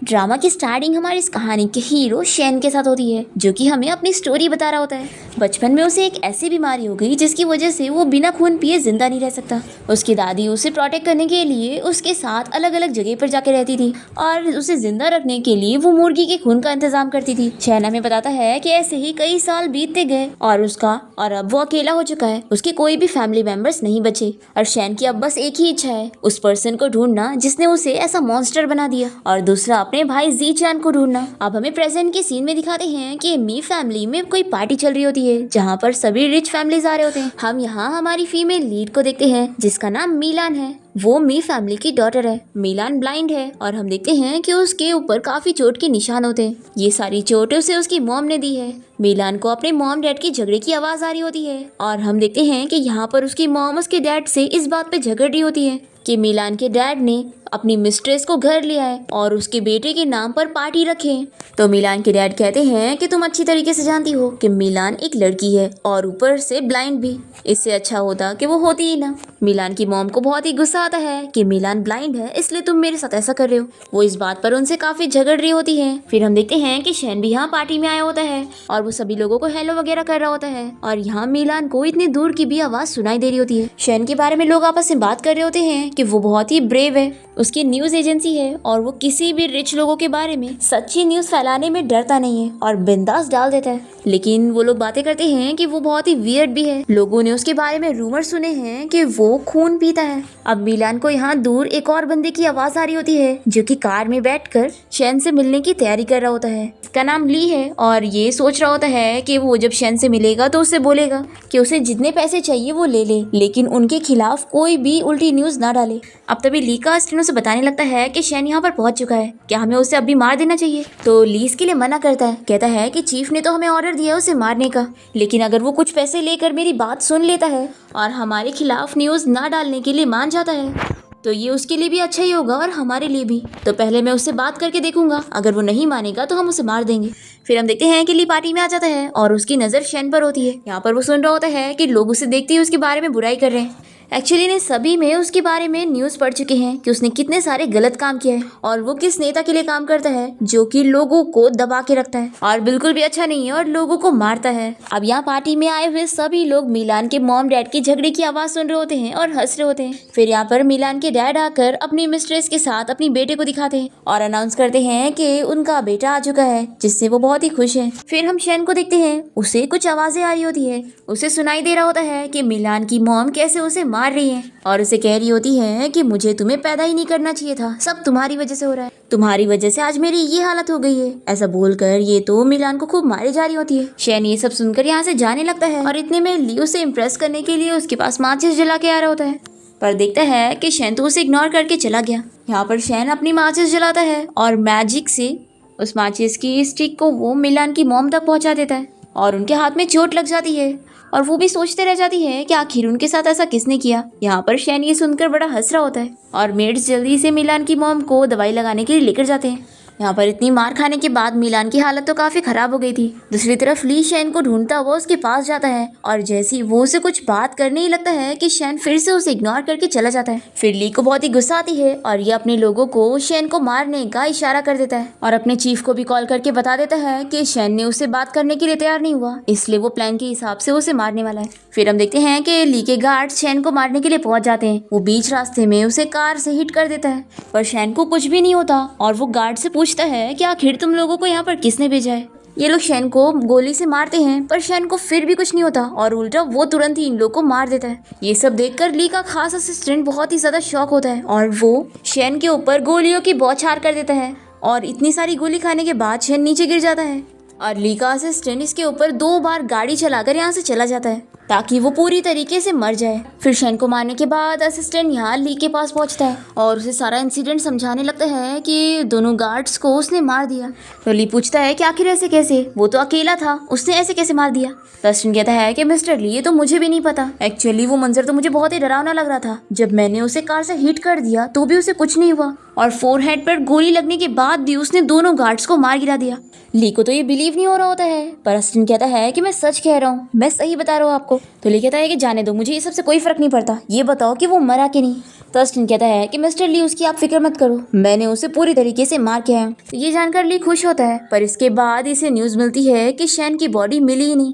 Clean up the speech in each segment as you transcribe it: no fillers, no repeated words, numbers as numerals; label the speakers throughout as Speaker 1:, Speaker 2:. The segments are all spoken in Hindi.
Speaker 1: ड्रामा की स्टार्टिंग हमारी इस कहानी के हीरो शैन के साथ होती है, जो कि हमें अपनी स्टोरी बता रहा होता है। बचपन में उसे एक ऐसी बीमारी हो गई जिसकी वजह से वो बिना खून पिए जिंदा नहीं रह सकता। उसकी दादी उसे प्रोटेक्ट करने के लिए उसके साथ अलग अलग जगह पर जाके रहती थी और उसे जिंदा रखने के लिए वो मुर्गी के खून का इंतजाम करती थी। शैन हमें बताता है कि ऐसे ही कई साल बीतते गए और अब वो अकेला हो चुका है। उसके कोई भी फैमिली मेंबर्स नहीं बचे और शैन की अब बस एक ही इच्छा है, उस पर्सन को ढूंढना जिसने उसे ऐसा मॉन्स्टर बना दिया, और दूसरा अपने भाई जी चैन को ढूंढना। अब हमें प्रेजेंट के सीन में दिखाते हैं कि मी फैमिली में कोई पार्टी चल रही होती है जहाँ पर सभी रिच फैमिलीज आ रहे होते हैं। हम यहाँ हमारी फीमेल लीड को देखते हैं जिसका नाम मिलान है। वो मी फैमिली की डॉटर है। मिलान ब्लाइंड है और हम देखते हैं कि उसके ऊपर काफी चोट के निशान होते हैं। ये सारी चोट उसे उसकी मॉम ने दी है। मिलान को अपने मॉम डैड की झगड़े की आवाज आ रही होती है और हम देखते हैं कि यहाँ पर उसकी मॉम उसके डैड से इस बात पे झगड़ रही होती है कि मिलान के डैड ने अपनी मिस्ट्रेस को घर लिया है और उसके बेटे के नाम पर पार्टी रखे है। तो मिलान के डैड कहते हैं कि तुम अच्छी तरीके से जानती हो कि मिलान एक लड़की है और ऊपर से ब्लाइंड भी, इससे अच्छा होता कि वो होती ही ना। मिलान की मॉम को बहुत ही गुस्सा आता है कि मिलान ब्लाइंड है इसलिए तुम मेरे साथ ऐसा कर रहे हो। वो इस बात पर उनसे काफी झगड़ रही होती है। फिर हम देखते हैं कि शैन भी यहाँ पार्टी में आया होता है और वो सभी लोगों को हेलो वगैरह कर रहा होता है और यहाँ मिलान को इतनी दूर की भी आवाज सुनाई दे रही होती है। शैन के बारे में लोग आपस में बात कर रहे होते हैं कि वो बहुत ही ब्रेव है, उसकी न्यूज एजेंसी है और वो किसी भी रिच लोगों के बारे में सच्ची न्यूज फैलाने में डरता नहीं है और बिंदास डाल देता है। लेकिन वो लोग बातें करते हैं कि वो बहुत ही वियर्ड भी है। लोगों ने उसके बारे में रूमर सुने हैं कि वो खून पीता है। अब मिलान को यहाँ दूर एक और बंदे की आवाज आ रही होती है जो कि कार में बैठकर शैन से मिलने की तैयारी कर रहा होता है। इसका नाम ली है और ये सोच रहा होता है कि वो जब शैन से मिलेगा तो उससे बोलेगा कि उसे जितने पैसे चाहिए वो ले ले, लेकिन उनके खिलाफ कोई भी उल्टी न्यूज ना डाले। अब तभी ली का स्टेनो से बताने लगता है कि शैन यहाँ पर पहुंच चुका है, क्या हमें उसे अभी मार देना चाहिए। तो ली इसके लिए मना करता है, कहता है कि चीफ ने तो हमें ऑर्डर दिया है उसे मारने का, लेकिन अगर वो कुछ पैसे लेकर मेरी बात सुन लेता है और हमारे खिलाफ न्यूज ना डालने के लिए मान जाता है तो ये उसके लिए भी अच्छा ही होगा और हमारे लिए भी। तो पहले मैं उससे बात करके देखूंगा, अगर वो नहीं मानेगा तो हम उसे मार देंगे। फिर हम देखते हैं कि ली पार्टी में आ जाता है और उसकी नज़र शैन पर होती है। यहाँ पर वो सुन रहा होता है कि लोग उसे देखते ही उसके बारे में बुराई कर रहे हैं। एक्चुअली ने सभी में उसके बारे में न्यूज़ पढ़ चुके हैं कि उसने कितने सारे गलत काम किए हैं और वो किस नेता के लिए काम करता है जो कि लोगों को दबा के रखता है और बिल्कुल भी अच्छा नहीं है और लोगों को मारता है। अब यहाँ पार्टी में आए हुए सभी लोग मिलान के मॉम डैड की झगड़े की आवाज़ सुन रहे होते हैं और हंस रहे होते हैं। फिर यहाँ पर मिलान के डैड आकर अपनी मिस्ट्रेस के साथ अपनी बेटे को दिखाते हैं और अनाउंस करते हैं कि उनका बेटा आ चुका है, जिससे वो बहुत ही खुश है। फिर हम शैन को देखते हैं, उसे कुछ आवाज़ें आ रही होती है। उसे सुनाई दे रहा होता है कि मिलान की मॉम कैसे उसे मार रही है और उसे कह रही होती है कि मुझे तुम्हें पैदा ही नहीं करना चाहिए था, सब तुम्हारी वजह से हो रहा है, तुम्हारी वजह से आज मेरी ये हालत हो गई है। ऐसा बोलकर ये तो मिलान को खूब मारे जा रही होती है। शैन ये सब सुनकर यहाँ से जाने लगता है और इतने में लियो से इम्प्रेस करने के लिए उसके पास माचिस जला के आ रहा होता है, पर देखता है कि शैन तो उसे इग्नोर करके चला गया। यहाँ पर शैन अपनी माचिस जलाता है और मैजिक से उस माचिस की स्टिक को वो मिलान की मॉम तक पहुँचा देता है और उनके हाथ में चोट लग जाती है और वो भी सोचते रह जाती है कि आखिर उनके साथ ऐसा किसने किया। यहाँ पर शैन ये सुनकर बड़ा हंस रहा होता है और मेड्स जल्दी से मिलान की मॉम को दवाई लगाने के लिए लेकर जाते हैं। यहाँ पर इतनी मार खाने के बाद मिलान की हालत तो काफी खराब हो गई थी। दूसरी तरफ ली शैन को ढूंढता हुआ उसके पास जाता है और जैसे ही वो उसे कुछ बात करने ही लगता है कि शैन फिर से उसे इग्नोर करके चला जाता है। फिर ली को बहुत ही गुस्सा आती है और ये अपने लोगों को शैन को मारने का इशारा कर देता है और अपने चीफ को भी कॉल करके बता देता है कि शैन ने उससे बात करने के लिए तैयार नहीं हुआ, इसलिए वो प्लान के हिसाब से उसे मारने वाला है। फिर हम देखते हैं कि ली के गार्ड शैन को मारने के लिए पहुंच जाते हैं। वो बीच रास्ते में उसे कार से हिट कर देता है पर शैन को कुछ भी नहीं होता और वो गार्ड से पूछता है कि आखिर तुम लोगों को यहाँ पर किसने भेजा है। ये लोग शैन को गोली से मारते हैं पर शैन को फिर भी कुछ नहीं होता और उल्टा वो तुरंत ही इन लोग को मार देता है। ये सब देखकर ली का खास असिस्टेंट बहुत ही ज्यादा शॉक होता है और वो शैन के ऊपर गोलियों की बौछार कर देता है और इतनी सारी गोली खाने के बाद शैन नीचे गिर जाता है और ली का असिस्टेंट इसके ऊपर 2 बार गाड़ी चलाकर यहाँ से चला जाता है ताकि वो पूरी तरीके से मर जाए। फिर शैन को मारने के बाद असिस्टेंट यहाँ ली के पास पहुँचता है और उसे सारा इंसिडेंट समझाने लगता है कि दोनों गार्ड्स को उसने मार दिया। तो ली पूछता है कि आखिर ऐसे कैसे, वो तो अकेला था, उसने ऐसे कैसे मार दिया। तो असिस्टेंट कहता है कि मिस्टर ली ये तो मुझे भी नहीं पता, एक्चुअली वो मंजर तो मुझे बहुत ही डरावना लग रहा था। जब मैंने उसे कार से हिट कर दिया तो भी उसे कुछ नहीं हुआ और फोरहेड पर गोली लगने के बाद भी उसने दोनों गार्ड्स को मार गिरा दिया। ली को तो ये बिलीव नहीं हो रहा होता है पर असिस्टेंट कहता है कि मैं सच कह रहा हूँ, मैं सही बता रहा हूँ आपको। को। तो ली कहता है कि जाने दो, मुझे ये सबसे कोई फर्क नहीं पड़ता, ये बताओ कि वो मरा कि नहीं। तो अस्टिन कहता है कि मिस्टर ली, उसकी आप फिक्र मत करो, मैंने उसे पूरी तरीके से मार के आया हूं। तो ये जानकर ली खुश होता है, पर इसके बाद इसे न्यूज़ मिलती है कि शैन की बॉडी मिली ही नहीं।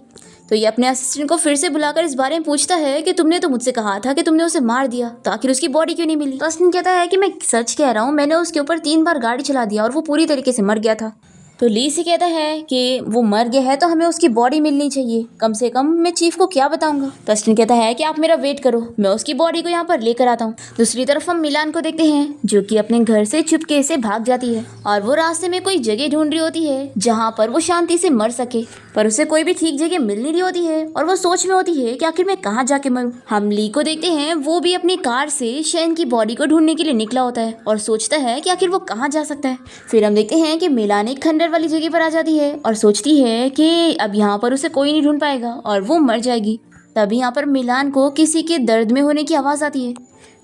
Speaker 1: तो ये अपने असिस्टेंट को फिर से बुलाकर इस बारे में पूछता है कि तुमने तो मुझसे कहा था कि तुमने उसे मार दिया, तो आखिर उसकी बॉडी क्यों नहीं मिली। तो असिस्टेंट कहता है कि मैं सच कह रहा हूँ, मैंने उसके ऊपर 3 बार गाड़ी चला दिया और वो पूरी तरीके से मर गया था। तो ली से कहता है कि वो मर गया है तो हमें उसकी बॉडी मिलनी चाहिए, कम से कम मैं चीफ को क्या बताऊंगा। तो अस्टिन कहता है कि आप मेरा वेट करो, मैं उसकी बॉडी को यहाँ पर लेकर आता हूँ। दूसरी तरफ हम मिलान को देखते हैं जो कि अपने घर से चुपके से भाग जाती है और वो रास्ते में कोई जगह ढूंढ रही होती है जहाँ पर वो शांति से मर सके, पर उसे कोई भी ठीक जगह मिल नहीं रही होती है और वो सोच में होती है कि आखिर मैं कहाँ जाके मरूं। हम ली को देखते हैं, वो भी अपनी कार से शैन की बॉडी को ढूंढने के लिए निकला होता है और सोचता है कि आखिर वो कहाँ जा सकता है। फिर हम देखते हैं कि मिलान एक खंडर वाली जगह पर आ जाती है और सोचती है कि अब यहाँ पर उसे कोई नहीं ढूंढ पाएगा और वो मर जाएगी। तभी यहाँ पर मिलान को किसी के दर्द में होने की आवाज़ आती है।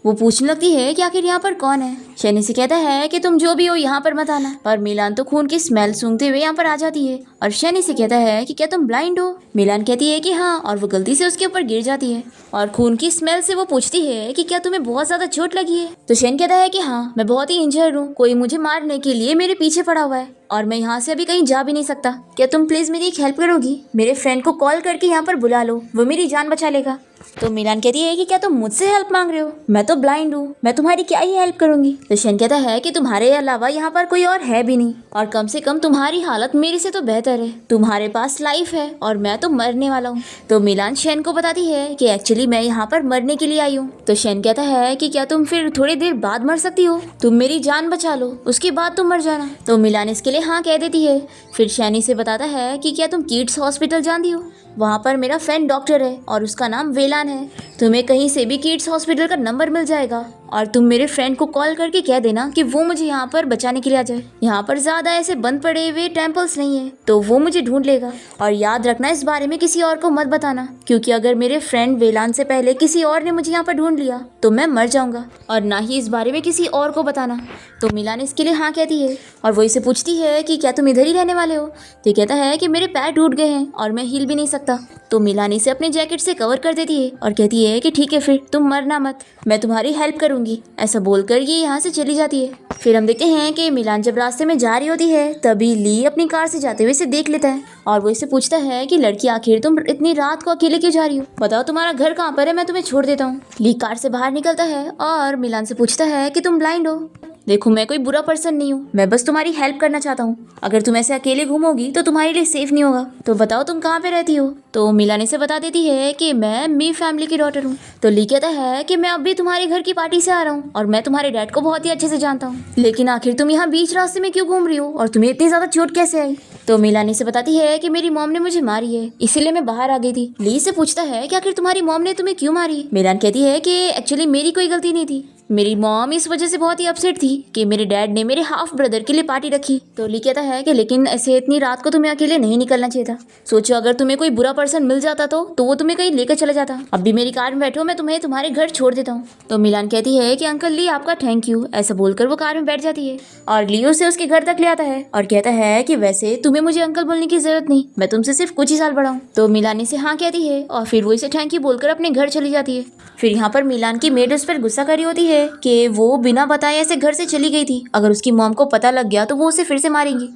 Speaker 1: वो पूछने लगती है कि आखिर यहाँ पर कौन है। शैनी से कहता है कि तुम जो भी हो यहाँ पर मत आना, पर मिलान तो खून की स्मेल सूंघते हुए यहाँ पर आ जाती है और शैनी से कहता है कि क्या तुम ब्लाइंड हो। मिलान कहती है कि हाँ और वो गलती से उसके ऊपर गिर जाती है और खून की स्मेल से वो पूछती है कि क्या तुम्हें बहुत ज्यादा चोट लगी है। तो शैन कहता है कि हाँ, मैं बहुत ही इंजर्ड हूँ, कोई मुझे मारने के लिए मेरे पीछे पड़ा हुआ है और मैं यहाँ से अभी कहीं जा भी नहीं सकता। क्या तुम प्लीज मेरी एक हेल्प करोगी, मेरे फ्रेंड को कॉल करके यहाँ पर बुला लो, वो मेरी जान बचा लेगा। तो मिलान कहती है कि क्या तुम मुझसे हेल्प मांग रहे हो, मैं तो ब्लाइंड हूँ, मैं तुम्हारी क्या ही हेल्प करूंगी। तो शैन कहता है कि तुम्हारे अलावा यहाँ पर कोई और है भी नहीं और कम से कम तुम्हारी हालत मेरी से तो बेहतर है, तुम्हारे पास लाइफ है और मैं तो मरने वाला हूँ। तो मिलान शैन को बताती है कि एक्चुअली मैं यहाँ पर मरने के लिए आई हूँ। तो शैन कहता है कि क्या तुम फिर थोड़ी देर बाद मर सकती हो, तुम मेरी जान बचा लो, उसके बाद तुम मर जाना। तो मिलान इसके लिए हाँ कह देती है। फिर शैनी से बताता है कि क्या तुम किड्स हॉस्पिटल जानती हो, वहाँ पर मेरा फ्रेंड डॉक्टर है और उसका नाम वेलान है, तुम्हें कहीं से भी किड्स हॉस्पिटल का नंबर मिल जाएगा और तुम मेरे फ्रेंड को कॉल करके कह देना कि वो मुझे यहाँ पर बचाने के लिए आ जाए। यहाँ पर ज़्यादा ऐसे बंद पड़े हुए टेम्पल्स नहीं है तो वो मुझे ढूंढ लेगा। और याद रखना, इस बारे में किसी और को मत बताना, क्योंकि अगर मेरे फ्रेंड वेलान से पहले किसी और ने मुझे यहाँ पर ढूंढ लिया तो मैं मर जाऊँगा, और ना ही इस बारे में किसी और को बताना। तो मिलान इसके लिए हाँ कहती है और वो इसे पूछती है कि क्या तुम इधर ही रहने वाले हो। तो कहता है कि मेरे पैर टूट गए हैं और मैं हिल भी नहीं सकता। तो मिलान इसे अपने जैकेट से कवर कर देती है और कहती है कि ठीक है, फिर तुम मरना मत, मैं तुम्हारी हेल्प करूंगी। ऐसा बोलकर ये यहाँ से चली जाती है। फिर हम देखते हैं कि मिलान जब रास्ते में जा रही होती है तभी ली अपनी कार से जाते हुए इसे देख लेता है और वो इसे पूछता है कि लड़की, आखिर तुम इतनी रात को अकेले क्यों जा रही हो, बताओ तुम्हारा घर कहाँ पर है, मैं तुम्हें छोड़ देता हूँ। ली कार से बाहर निकलता है और मिलान से पूछता है कि तुम ब्लाइंड हो। देखो, मैं कोई बुरा पर्सन नहीं हूँ, मैं बस तुम्हारी हेल्प करना चाहता हूँ, अगर तुम ऐसे अकेले घूमोगी तो तुम्हारे लिए सेफ नहीं होगा। तो बताओ तुम कहाँ पे रहती हो। तो मिलान इसे बता देती है कि मैं मी फैमिली की डॉटर हूँ। तो ली कहता है कि मैं अभी तुम्हारे घर की पार्टी से आ रहा हूँ और मैं तुम्हारे डैड को बहुत ही अच्छे से जानता हूँ, लेकिन आखिर तुम यहाँ बीच रास्ते में क्यों घूम रही हो और तुम्हें इतनी ज्यादा चोट कैसे आई। तो मिलान इसे बताती है कि मेरी मॉम ने मुझे मारी है, इसीलिए मैं बाहर आ गई थी। ली से पूछता है कि आखिर तुम्हारी मॉम ने तुम्हें क्यों मारी। मिलान कहती है कि एक्चुअली मेरी कोई गलती नहीं थी, मेरी मॉम इस वजह से बहुत ही अपसेट थी कि मेरे डैड ने मेरे हाफ ब्रदर के लिए पार्टी रखी। तो ली कहता है कि लेकिन ऐसे इतनी रात को तुम्हें अकेले नहीं निकलना चाहिए था, सोचो अगर तुम्हें कोई बुरा पर्सन मिल जाता तो वो तुम्हें कहीं लेकर चला जाता। अब भी मेरी कार में बैठो, मैं तुम्हें तुम्हारे घर छोड़ देता हूँ। तो मिलान कहती है कि अंकल ली, आपका थैंक यू। ऐसा बोलकर वो कार में बैठ जाती है और ली उसे उसके घर तक ले आता है और कहता है कि वैसे तुम्हें मुझे अंकल बोलने की जरूरत नहीं, मैं तुमसे सिर्फ कुछ ही साल बड़ा हूँ। तो मिलान इसे हाँ कहती है और फिर वो इसे थैंक यू बोलकर अपने घर चली जाती है। फिर यहाँ पर मिलान की मेड उस पर गुस्सा कर रही होती है कि वो बिना बताए ऐसे घर से चली गई थी, अगर उसकी मॉम को पता लग गया तो वो उसे फिर से मारेंगी।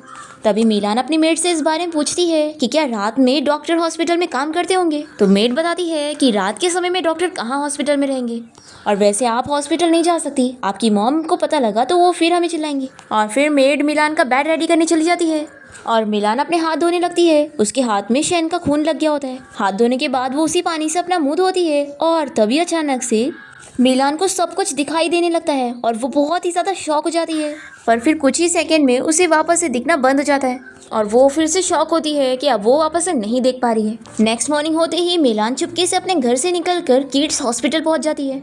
Speaker 1: तभी मिलान अपनी मेड से इस बारे में पूछती है कि क्या रात में डॉक्टर हॉस्पिटल में काम करते होंगे। तो मेड बताती है कि रात के समय में डॉक्टर कहाँ हॉस्पिटल में रहेंगे, और वैसे आप हॉस्पिटल नहीं जा सकती, आपकी मॉम को पता लगा तो वो फिर हमें चिल्लाएंगी। और फिर मेड मिलान का बेड रेडी करने चली जाती है और मिलान अपने हाथ धोने लगती है। उसके हाथ में शैन का खून लग गया होता है। हाथ धोने के बाद वो उसी पानी से अपना मुंह धोती है और तभी अचानक से मिलान को सब कुछ दिखाई देने लगता है और वो बहुत ही ज़्यादा शॉक हो जाती है, पर फिर कुछ ही सेकंड में उसे वापस से दिखना बंद हो जाता है और वो फिर से शॉक होती है कि अब वो वापस से नहीं देख पा रही है। नेक्स्ट मॉर्निंग होते ही मिलान चुपके से अपने घर से निकलकर किड्स हॉस्पिटल पहुंच जाती है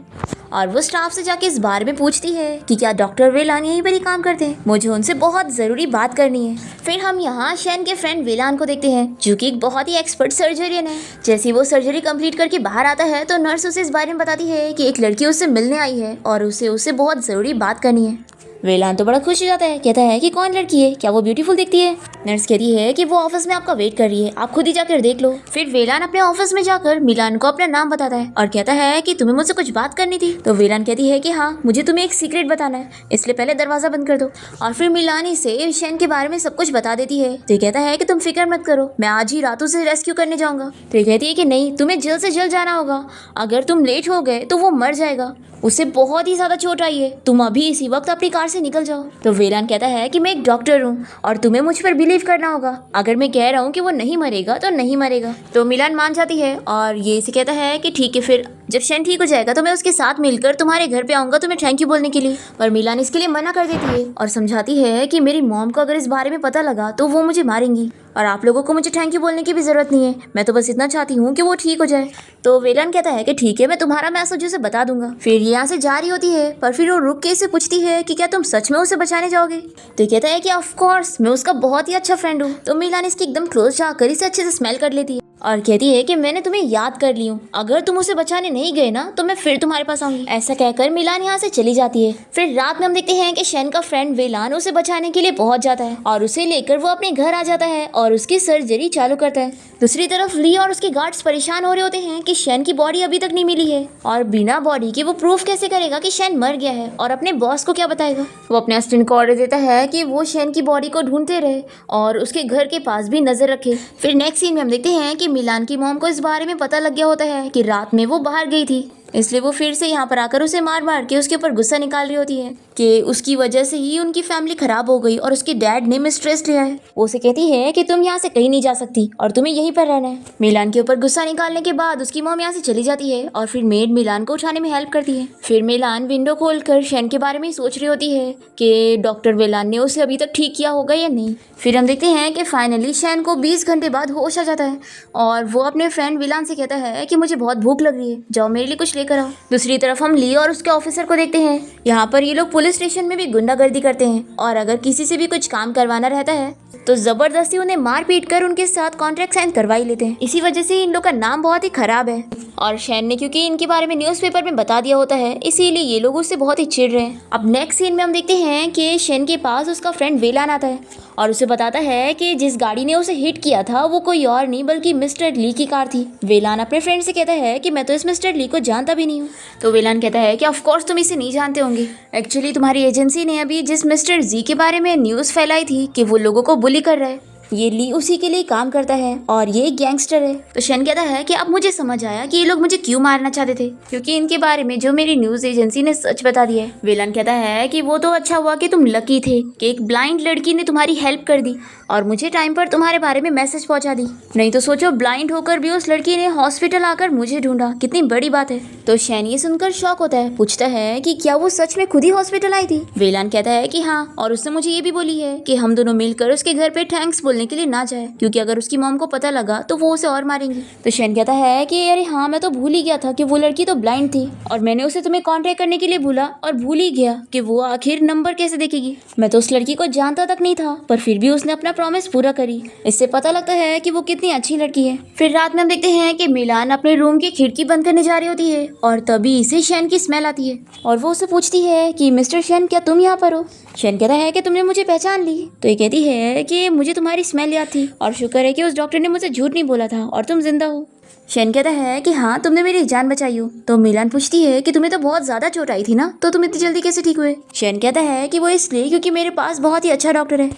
Speaker 1: और वो स्टाफ से जाके इस बारे में पूछती है कि क्या डॉक्टर वेलान यहीं पर ही काम करते हैं, मुझे उनसे बहुत ज़रूरी बात करनी है। फिर हम यहाँ शैन के फ्रेंड वेलान को देखते हैं जो कि एक बहुत ही एक्सपर्ट सर्जरियन है। जैसे वो सर्जरी कंप्लीट करके बाहर आता है तो नर्स उसे इस बारे में बताती है कि एक लड़की उससे मिलने आई है और उसे बहुत ज़रूरी बात करनी है। वेलान तो बड़ा खुश हो जाता है, कहता है कि कौन लड़की है, क्या वो ब्यूटीफुल दिखती है। नर्स कहती है कि वो ऑफिस में आपका वेट कर रही है, आप खुद ही जाकर देख लो। फिर वेलान अपने ऑफिस में जाकर मिलान को अपना नाम बताता है और कहता है कि तुम्हें मुझसे कुछ बात करनी थी। तो वेलान कहती है कि हाँ, मुझे तुम्हें एक सीक्रेट बताना है, इसलिए पहले दरवाजा बंद कर दो। और फिर मिलान इसे शैन के बारे में सब कुछ बता देती है। तो ये कहता है कि तुम फिक्र मत करो, मैं आज ही रातों से रेस्क्यू करने जाऊंगा। तो ये कहती है कि नहीं, तुम्हें जल्द से जल्द जाना होगा, अगर तुम लेट हो गए तो वो मर जाएगा, उसे बहुत ही ज्यादा चोट आई है, तुम अभी इसी वक्त अपनी कार से निकल जाओ। तो वेलान कहता है कि मैं एक डॉक्टर हूँ और तुम्हें मुझ पर बिलीव करना होगा, अगर मैं कह रहा हूँ कि वो नहीं मरेगा तो नहीं मरेगा। तो मिलान मान जाती है और ये इसे कहता है कि ठीक है, फिर जब शैन ठीक हो जाएगा तो मैं उसके साथ मिलकर तुम्हारे घर पे आऊंगा तुम्हें थैंक यू बोलने के लिए। पर मिलान इसके लिए मना कर देती है और समझाती है कि मेरी मॉम को अगर इस बारे में पता लगा तो वो मुझे मारेंगी और आप लोगों को मुझे थैंक यू बोलने की भी जरूरत नहीं है, मैं तो बस इतना चाहती हूँ कि वो ठीक हो जाए। तो वेलान कहता है कि ठीक है, मैं तुम्हारा मैसेज उसे बता दूंगा। फिर यहाँ से जा रही होती है, पर फिर वो रुक के इसे पूछती है कि क्या तुम सच में उसे बचाने जाओगे। तो कहता है कि ऑफ कोर्स, मैं उसका बहुत ही अच्छा फ्रेंड हूँ। तो मिलान इसकी एकदम क्लोज जाकर इसे अच्छे से स्मेल कर लेती है और कहती है कि मैंने तुम्हें याद कर ली हूँ, अगर तुम उसे बचाने नहीं गए ना तो मैं फिर तुम्हारे पास आऊंगी। ऐसा कहकर मिलान यहाँ से चली जाती है। फिर रात में हम देखते हैं कि शैन का फ्रेंड वेलान उसे बचाने के लिए पहुंच जाता है और उसे लेकर वो अपने घर आ जाता है और उसकी सर्जरी चालू करता है। दूसरी तरफ ली और उसके गार्ड्स परेशान हो रहे होते हैं कि शैन की बॉडी अभी तक नहीं मिली है और बिना बॉडी के वो प्रूफ कैसे करेगा कि शैन मर गया है और अपने बॉस को क्या बताएगा। वो अपने असिस्टेंट को ऑर्डर देता है कि वो शैन की बॉडी को ढूंढते रहे और उसके घर के पास भी नजर रखे। फिर नेक्स्ट सीन में हम देखते हैं कि मिलान की मॉम को इस बारे में पता लग गया होता है कि रात में वो बाहर गई थी, इसलिए वो फिर से यहाँ पर आकर उसे मार मार के उसके ऊपर गुस्सा निकाल रही होती है कि उसकी वजह से ही उनकी फैमिली खराब हो गई और उसके डैड ने मिसट्रेस लिया है। वो उसे कहती है कि तुम यहाँ से कहीं नहीं जा सकती और तुम्हें यहीं पर रहना है। मिलान के ऊपर गुस्सा निकालने के बाद उसकी मॉम यहाँ से चली जाती है और फिर मेड मिलान को उठाने में हेल्प करती है। फिर मिलान विंडो खोलकर शैन के बारे में सोच रही होती है कि डॉक्टर वेलान ने उसे अभी तक ठीक किया होगा या नहीं। फिर हम देखते हैं कि फाइनली शैन को 20 घंटे बाद होश आ जाता है और वो अपने फ्रेंड विलान से कहता है कि मुझे बहुत भूख लग रही है, जाओ मेरे लिए कुछ लेकर आओ। दूसरी तरफ हम ली और उसके ऑफिसर को देखते हैं। यहाँ पर ये लोग पुलिस स्टेशन में भी गुंडागर्दी करते हैं और अगर किसी से भी कुछ काम करवाना रहता है तो जबरदस्ती उन्हें मार पीट कर उनके साथ कॉन्ट्रैक्ट साइन करवा ही लेते हैं। इसी वजह से इन लोग का नाम बहुत ही खराब है और शैन ने क्योंकि इनके बारे में न्यूज़पेपर में बता दिया होता है, इसीलिए ये लोग उससे बहुत ही चिढ़ रहे हैं। अब नेक्स्ट सीन में हम देखते हैं कि शैन के पास उसका फ्रेंड वेलान आता है और उसे बताता है कि जिस गाड़ी ने उसे हिट किया था वो कोई और नहीं बल्कि मिस्टर ली की कार थी। वेलान अपने फ्रेंड से कहता है कि मैं तो इस मिस्टर ली को जानता भी नहीं हूँ। तो वेलान कहता है कि ऑफ कोर्स तुम इसे नहीं जानते होंगे, एक्चुअली तुम्हारी एजेंसी ने अभी जिस मिस्टर जी के बारे में न्यूज़ फैलाई थी कि वो लोगों को बुली कर रहा है, ये ली उसी के लिए काम करता है और ये एक गैंगस्टर है। तो शैन कहता है कि अब मुझे समझ आया कि ये लोग मुझे क्यों मारना चाहते थे, क्योंकि इनके बारे में जो मेरी न्यूज एजेंसी ने सच बता दिया है। वेलान कहता है कि वो तो अच्छा हुआ कि तुम लकी थे कि एक ब्लाइंड लड़की ने तुम्हारी हेल्प कर दी और मुझे टाइम पर तुम्हारे बारे में मैसेज पहुंचा दी, नहीं तो सोचो ब्लाइंड होकर भी उस लड़की ने हॉस्पिटल आकर मुझे ढूंढा, कितनी बड़ी बात है। तो शैन ये सुनकर शॉक होता है, पूछता है कि क्या वो सच में खुद ही हॉस्पिटल आई थी। वेलान कहता है कि हाँ, और उसने मुझे ये भी बोली है कि हम दोनों मिलकर उसके घर पे थैंक्स बोलने के लिए ना जाए, क्योंकि अगर उसकी मॉम को पता लगा तो वो उसे और मारेंगी। तो शैन कहता है कि अरे हाँ, मैं तो भूल ही गया था कि वो लड़की तो ब्लाइंड थी और मैंने उसे तुम्हें कांटेक्ट करने के लिए भूला और भूल ही गया कि वो आखिर नंबर कैसे देखेगी। मैं तो उस लड़की को जानता तक नहीं था, पर फिर भी उसने अपना प्रॉमिस पूरा करी। इससे पता लगता है कि वो कितनी अच्छी लड़की है। फिर रात में हम देखते हैं कि मिलान अपने रूम की खिड़की बंद करने जा रही होती है और तभी इसे शैन की स्मेल आती है और वो उसे पूछती है कि मिस्टर शैन, क्या तुम यहाँ पर हो। शैन कहता है कि तुमने मुझे पहचान ली। तो ये कहती है कि मुझे तुम्हारी स्मेल याद थी और शुक्र है कि उस डॉक्टर ने मुझे झूठ नहीं बोला था और तुम जिंदा हो। शैन कहता है कि हाँ, तुमने मेरी जान बचाई हो। तो मिलान पूछती है कि तुम्हें तो बहुत ज्यादा चोट आई थी ना, तो तुम इतनी जल्दी कैसे ठीक हुए। शैन कहता है कि वो इसलिए क्योंकि मेरे पास बहुत ही अच्छा डॉक्टर है।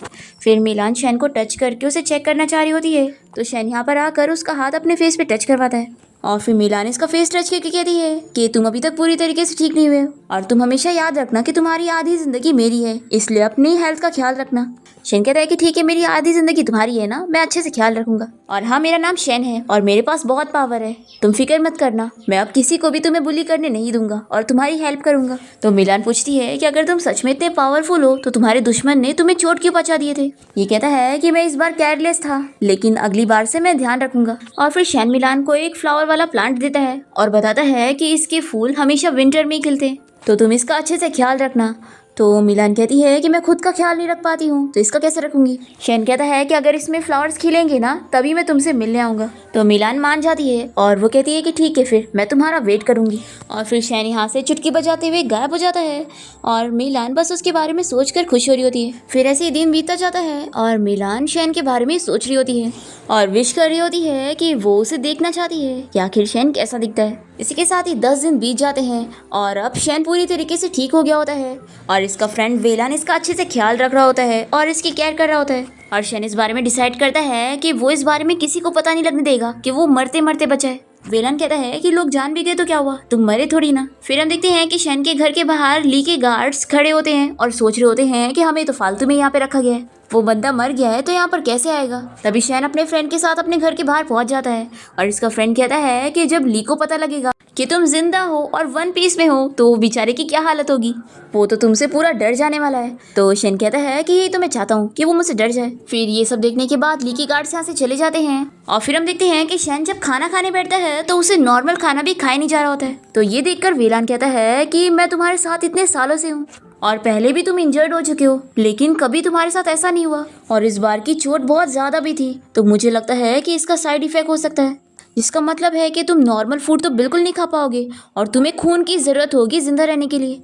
Speaker 1: फिर मिलान शैन को टच करके उसे चेक करना चाह रही होती है, तो शैन यहाँ पर आकर उसका हाथ अपने फेस पे टच करवाता है और फिर मिलान इसका फेस टच करके कहती है कि तुम अभी तक पूरी तरीके से ठीक नहीं हुए हो और तुम हमेशा याद रखना कि तुम्हारी आधी जिंदगी मेरी है, इसलिए अपनी हेल्थ का ख्याल रखना। शैन कहता है कि ठीक है, मेरी आधी जिंदगी तुम्हारी है ना, मैं अच्छे से ख्याल रखूंगा। और हाँ, मेरा नाम शैन है और मेरे पास बहुत पावर है, तुम फिक्र मत करना, मैं अब किसी को भी तुम्हें बुली करने नहीं दूंगा और तुम्हारी हेल्प करूंगा। तो मिलान पूछती है कि अगर तुम सच में इतने पावरफुल हो तो तुम्हारे दुश्मन ने तुम्हें चोट क्यों पहुंचा दिए थे। ये कहता है कि मैं इस बार केयरलेस था, लेकिन अगली बार से मैं ध्यान रखूंगा। और फिर शैन मिलान को एक फ्लावर वाला प्लांट देता है और बताता है कि इसके फूल हमेशा विंटर में खिलते हैं, तो तुम इसका अच्छे से ख्याल रखना। तो मिलान कहती है कि मैं खुद का ख्याल नहीं रख पाती हूँ तो इसका कैसे रखूंगी। शैन कहता है कि अगर इसमें फ्लावर्स खिलेंगे ना तभी मैं तुमसे मिलने आऊंगा। तो मिलान मान जाती है और वो कहती है कि ठीक है फिर मैं तुम्हारा वेट करूंगी। और फिर शैन यहाँ से चुटकी बजाते हुए गायब हो जाता है और मिलान बस उसके बारे में सोचकर खुश हो रही होती है। फिर ऐसे ही दिन बीतता जाता है और मिलान शैन के बारे में सोच रही होती है और विश कर रही होती है कि वो उसे देखना चाहती है कि आखिर शैन कैसा दिखता है। इसी के साथ ही 10 दिन बीत जाते हैं और अब शैन पूरी तरीके से ठीक हो गया होता है और इसका फ्रेंड वेलान इसका अच्छे से ख्याल रख रहा होता है और इसकी केयर कर रहा होता है। और शैन इस बारे में डिसाइड करता है कि वो इस बारे में किसी को पता नहीं लगने देगा कि वो मरते मरते बचा है। वेलान कहता है कि लोग जान भी गए तो क्या हुआ, तुम मरे थोड़ी ना। फिर हम देखते हैं कि शैन के घर के बाहर ली के गार्ड्स खड़े होते हैं और सोच रहे होते हैं कि हमें तो फालतू में यहाँ पे रखा गया है, वो बंदा मर गया है तो यहाँ पर कैसे आएगा। तभी शैन अपने फ्रेंड के साथ अपने घर के बाहर पहुंच जाता है और इसका फ्रेंड कहता है कि जब ली को पता लगेगा कि तुम जिंदा हो और वन पीस में हो तो वो बेचारे की क्या हालत होगी, वो तो तुमसे पूरा डर जाने वाला है। तो शैन कहता है कि यही तो मैं चाहता हूँ कि वो मुझसे डर जाए। फिर ये सब देखने के बाद ली के गार्ड्स यहाँ से चले जाते हैं और फिर हम देखते हैं कि शैन जब खाना खाने बैठता है तो उसे नॉर्मल खाना भी खाया नहीं जा रहा होता है। तो ये देखकर वेलान कहता है कि मैं तुम्हारे साथ इतने सालों से हूँ और पहले भी तुम इंजर्ड हो चुके हो लेकिन कभी तुम्हारे साथ ऐसा नहीं हुआ और इस बार की चोट बहुत ज्यादा भी थी तो मुझे लगता है कि इसका साइड इफेक्ट हो सकता है, जिसका मतलब है कि तुम नॉर्मल फूड तो बिल्कुल नहीं खा पाओगे और तुम्हें खून की जरूरत होगी जिंदा रहने के लिए,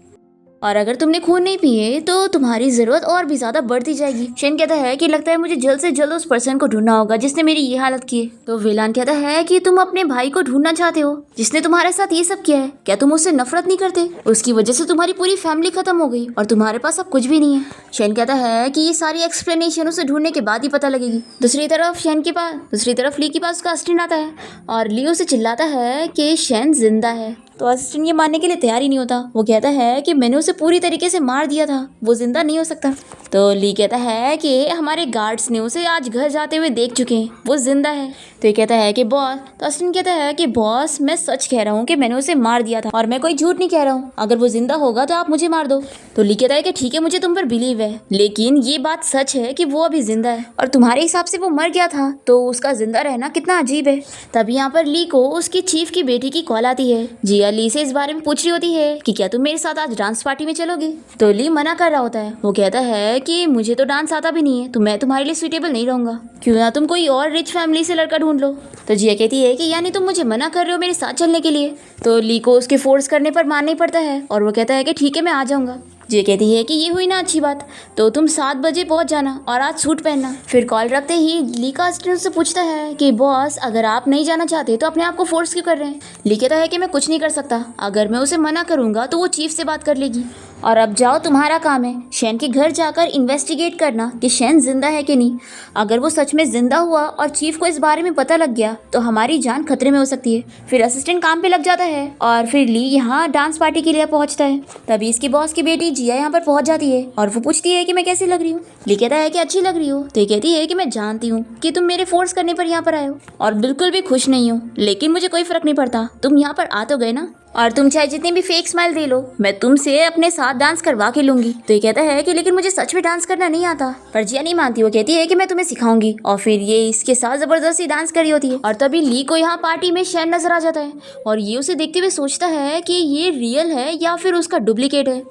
Speaker 1: और अगर तुमने खून नहीं पिए तो तुम्हारी जरूरत और भी ज्यादा बढ़ती जाएगी। शैन कहता है कि लगता है मुझे जल्द से जल्द उस पर्सन को ढूंढना होगा जिसने मेरी ये हालत की है। तो वेलान कहता है कि तुम अपने भाई को ढूंढना चाहते हो जिसने तुम्हारे साथ ये सब किया है, क्या तुम उससे नफरत नहीं करते? उसकी वजह से तुम्हारी पूरी फैमिली खत्म हो गई और तुम्हारे पास अब कुछ भी नहीं है। शैन कहता है कि ये सारी एक्सप्लेनेशन उसे ढूंढने के बाद ही पता लगेगी। दूसरी तरफ ली के पास उसका असिस्टेंट आता है और ली उसे चिल्लाता है कि शैन जिंदा है। तो असिस्टेंट ये मानने के लिए तैयार ही नहीं होता, वो कहता है कि मैंने उसे पूरी तरीके से मार दिया था, वो जिंदा नहीं हो सकता। तो ली कहता है कि हमारे गार्ड्स ने उसे आज घर जाते हुए देख चुके हैं, वो जिंदा है। तो ये कहता है कि बॉस, तो असिस्टेंट कहता है कि बॉस मैं सच कह रहा हूँ कि मैंने उसे मार दिया था और मैं कोई झूठ नहीं कह रहा हूँ, अगर वो जिंदा होगा तो आप मुझे मार दो। तो ली कहता है कि ठीक है मुझे तुम पर बिलीव है लेकिन ये बात सच है कि वो अभी जिंदा है और तुम्हारे हिसाब से वो मर गया था तो उसका जिंदा रहना कितना अजीब है। तब यहाँ पर ली को उसकी चीफ की बेटी की कॉल आती है। जिया ली से इस बारे में पूछ रही होती है कि क्या तुम मेरे साथ आज डांस पार्टी में चलोगे। तो ली मना कर रहा होता है, वो कहता है कि मुझे तो डांस आता भी नहीं है तो मैं तुम्हारे लिए सुटेबल नहीं रहूंगा, क्यों ना तुम कोई और रिच फैमिली से लड़का ढूंढ लो। तो जिया कहती है कि यानी तुम मुझे मना कर रहे हो मेरे साथ चलने के लिए। तो ली को उसके फोर्स करने पर मानना ही पड़ता है और वो कहता है कि ठीक है मैं आ जाऊंगा। जे कहती है कि ये हुई ना अच्छी बात, तो तुम 7 बजे पहुंच जाना और आज सूट पहनना। फिर कॉल रखते ही ली का असिस्टेंट से पूछता है कि बॉस अगर आप नहीं जाना चाहते तो अपने आप को फोर्स क्यों कर रहे हैं। ली कहता है कि मैं कुछ नहीं कर सकता, अगर मैं उसे मना करूंगा तो वो चीफ से बात कर लेगी और अब जाओ तुम्हारा काम है शैन के घर जाकर इन्वेस्टिगेट करना कि शैन जिंदा है कि नहीं। अगर वो सच में जिंदा हुआ और चीफ को इस बारे में पता लग गया तो हमारी जान खतरे में हो सकती है। फिर असिस्टेंट काम पे लग जाता है और फिर ली यहाँ डांस पार्टी के लिए पहुंचता है। तभी इसके बॉस की बेटी जिया यहाँ पर पहुंच जाती है और वो पूछती है कि मैं कैसी लग रही हूँ। ली कहता है कि अच्छी लग रही हो। तो कहती है कि मैं जानती हूँ कि तुम मेरे फोर्स करने पर यहाँ पर आए हो और बिल्कुल भी खुश नहीं हो, लेकिन मुझे कोई फर्क नहीं पड़ता, तुम यहाँ पर आ तो गए ना, और तुम चाहे जितनी भी फेक स्माइल दे लो मैं तुमसे अपने साथ डांस करवा के लूंगी। तो ये कहता है कि लेकिन मुझे सच में डांस करना नहीं आता। पर जिया नहीं मानती, वो कहती है कि मैं तुम्हें सिखाऊंगी और फिर ये इसके साथ जबरदस्ती डांस कर रही होती है। और तभी ली को यहाँ पार्टी में शैन नजर आ जाता है और ये उसे देखते हुए सोचता है कि ये रियल है या फिर उसका डुप्लीकेट है।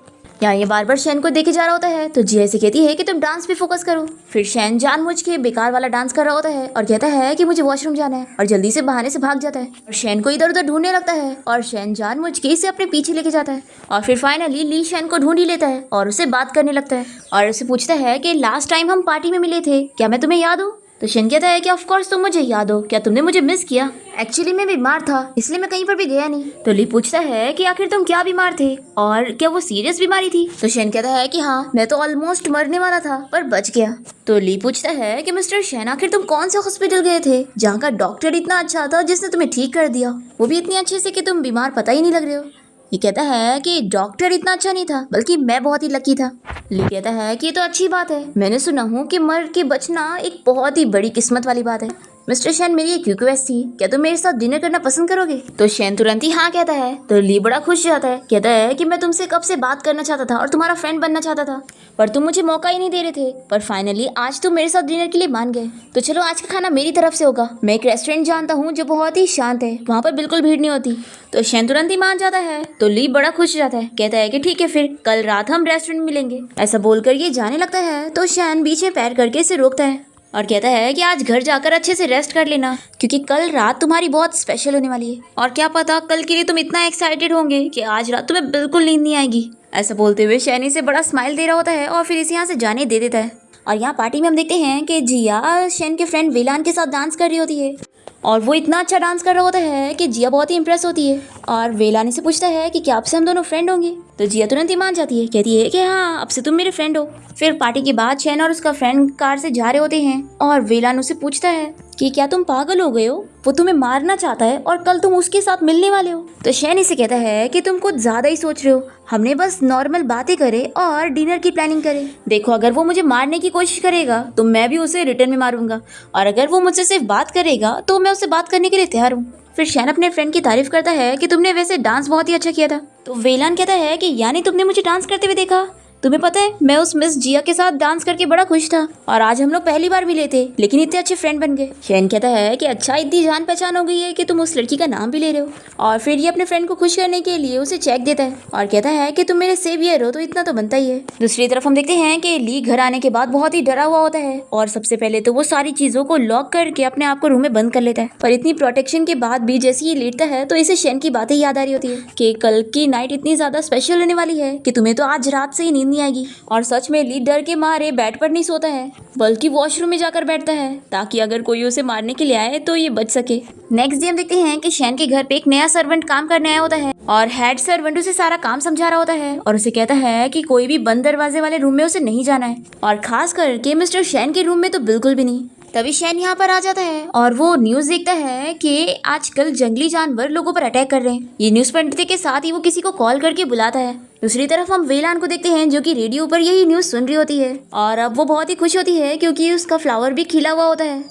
Speaker 1: यहाँ ये बार बार शैन को देखे जा रहा होता है तो जिया से कहती है कि तुम डांस पे फोकस करो। फिर शैन जानबूझ के बेकार वाला डांस कर रहा होता है और कहता है कि मुझे वॉशरूम जाना है और जल्दी से बहाने से भाग जाता है और शैन को इधर उधर ढूंढने लगता है और शैन जानबूझ के इसे अपने पीछे लेके जाता है और फिर फाइनली ली शैन को ढूंढ ही लेता है और उससे बात करने लगता है और उसे पूछता है कि लास्ट टाइम हम पार्टी में मिले थे, क्या मैं तुम्हें याद हूँ। तो शैन कहता है कि ऑफ कोर्स तुम मुझे याद हो, क्या तुमने मुझे मिस किया। एक्चुअली मैं बीमार था इसलिए मैं कहीं पर भी गया नहीं। तो ली पूछता है कि आखिर तुम क्या बीमार थे और क्या वो सीरियस बीमारी थी। तो शैन कहता है कि हाँ मैं तो ऑलमोस्ट मरने वाला था पर बच गया। तो ली पूछता है कि मिस्टर शैन आखिर तुम कौन से हॉस्पिटल गए थे जहाँ का डॉक्टर इतना अच्छा था जिसने तुम्हें ठीक कर दिया, वो भी इतनी अच्छे से कि तुम बीमार पता ही नहीं लग रहे हो। ये कहता है कि डॉक्टर इतना अच्छा नहीं था बल्कि मैं बहुत ही लकी था। ली कहता है कि ये तो अच्छी बात है, मैंने सुना हूँ कि मर के बचना एक बहुत ही बड़ी किस्मत वाली बात है। मिस्टर शैन, मेरी एक रिक्वेस्ट थी, क्या तुम मेरे साथ डिनर करना पसंद करोगे? तो शैन तुरंत ही हाँ कहता है। तो ली बड़ा खुश हो जाता है, कहता है कि मैं तुमसे कब से बात करना चाहता था और तुम्हारा फ्रेंड बनना चाहता था, पर तुम मुझे मौका ही नहीं दे रहे थे, पर फाइनली आज तुम मेरे साथ डिनर के लिए मान गए। तो चलो आज का खाना मेरी तरफ से होगा। मैं एक रेस्टोरेंट जानता हूँ जो बहुत ही शांत है, वहाँ पर बिल्कुल भीड़ नहीं होती। तो शैन तुरंत ही मान जाता है। तो ली बड़ा खुश हो जाता है, कहता है कि ठीक है, फिर कल रात हम रेस्टोरेंट मिलेंगे। ऐसा बोलकर ये जाने लगता है तो शैन बीच में पैर करके इसे रोकता है और कहता है कि आज घर जाकर अच्छे से रेस्ट कर लेना, क्योंकि कल रात तुम्हारी बहुत स्पेशल होने वाली है और क्या पता कल के लिए तुम इतना एक्साइटेड होंगे कि आज रात तुम्हें बिल्कुल नींद नहीं आएगी। ऐसा बोलते हुए शैनी से बड़ा स्माइल दे रहा होता है और फिर इसे यहाँ से जाने दे देता है। और यहाँ पार्टी में हम देखते हैं कि जिया शैन के फ्रेंड वेलान के साथ डांस कर रही होती है और वो इतना अच्छा डांस कर रहा होता है कि जिया बहुत ही इंप्रेस होती है और वेलान से पूछता है कि क्या आपसे हम दोनों फ्रेंड होंगे? तो जिया तुरंत ही मान जाती है, कहती है कि हाँ, अब से तुम मेरे फ्रेंड हो। फिर पार्टी के बाद शैन और उसका फ्रेंड कार से जा रहे होते हैं और वेलान उसे पूछता है कि क्या तुम पागल हो गए हो? वो तुम्हें मारना चाहता है और कल तुम उसके साथ मिलने वाले हो। तो शैन इसे कहता है कि तुम कुछ ज्यादा ही सोच रहे हो, हमने बस नॉर्मल बातें करे और डिनर की प्लानिंग करे। देखो, अगर वो मुझे मारने की कोशिश करेगा तो मैं भी उसे रिटर्न में मारूंगा, और अगर वो मुझसे सिर्फ बात करेगा तो मैं उससे बात करने के लिए तैयार हूँ। फिर शैन अपने फ्रेंड की तारीफ करता है कि तुमने वैसे डांस बहुत ही अच्छा किया था। तो वेलान कहता है कि यानी तुमने मुझे डांस करते हुए देखा? तुम्हें पता है, मैं उस मिस जिया के साथ डांस करके बड़ा खुश था और आज हम लोग पहली बार मिले थे, लेकिन इतने अच्छे फ्रेंड बन गए। शैन कहता है कि अच्छा, इतनी जान पहचान हो गई है कि तुम उस लड़की का नाम भी ले रहे हो। और फिर ये अपने फ्रेंड को खुश करने के लिए उसे चेक देता है और कहता है कि तुम मेरे सेवियर हो, तो इतना तो बनता ही है। दूसरी तरफ हम देखते हैं कि ली घर आने के बाद बहुत ही डरा हुआ होता है और सबसे पहले तो वो सारी चीजों को लॉक करके अपने आप को रूम में बंद कर लेता है। पर इतनी प्रोटेक्शन के बाद भी जैसे ये लेटता है तो इसे शैन की बातें याद आ रही होती है कि कल की नाइट इतनी ज्यादा स्पेशल होने वाली है कि तुम्हें तो आज रात से ही नींद नहीं आएगी। और सच में ली डर के मारे बेड पर नहीं सोता है, बल्कि वॉशरूम में जाकर बैठता है ताकि अगर कोई उसे मारने के लिए आए तो ये बच सके। नेक्स्ट डे हम देखते हैं कि शैन के घर पे एक नया सर्वेंट काम करने आया होता है और हेड सर्वेंट उसे सारा काम समझा रहा होता है और उसे कहता है कि कोई भी बंद दरवाजे वाले रूम में उसे नहीं जाना है, और खास करके मिस्टर शैन के रूम में तो बिल्कुल भी नहीं। तभी शैन यहाँ पर आ जाता है और वो न्यूज देखता है कि आजकल जंगली जानवर लोगों पर अटैक कर रहे हैं। ये न्यूज पढ़ने के साथ ही वो किसी को कॉल करके बुलाता है। दूसरी तरफ हम वेलान को देखते हैं जो कि रेडियो पर यही न्यूज सुन रही होती है और अब वो बहुत ही खुश होती है क्योंकि उसका फ्लावर भी खिला हुआ होता है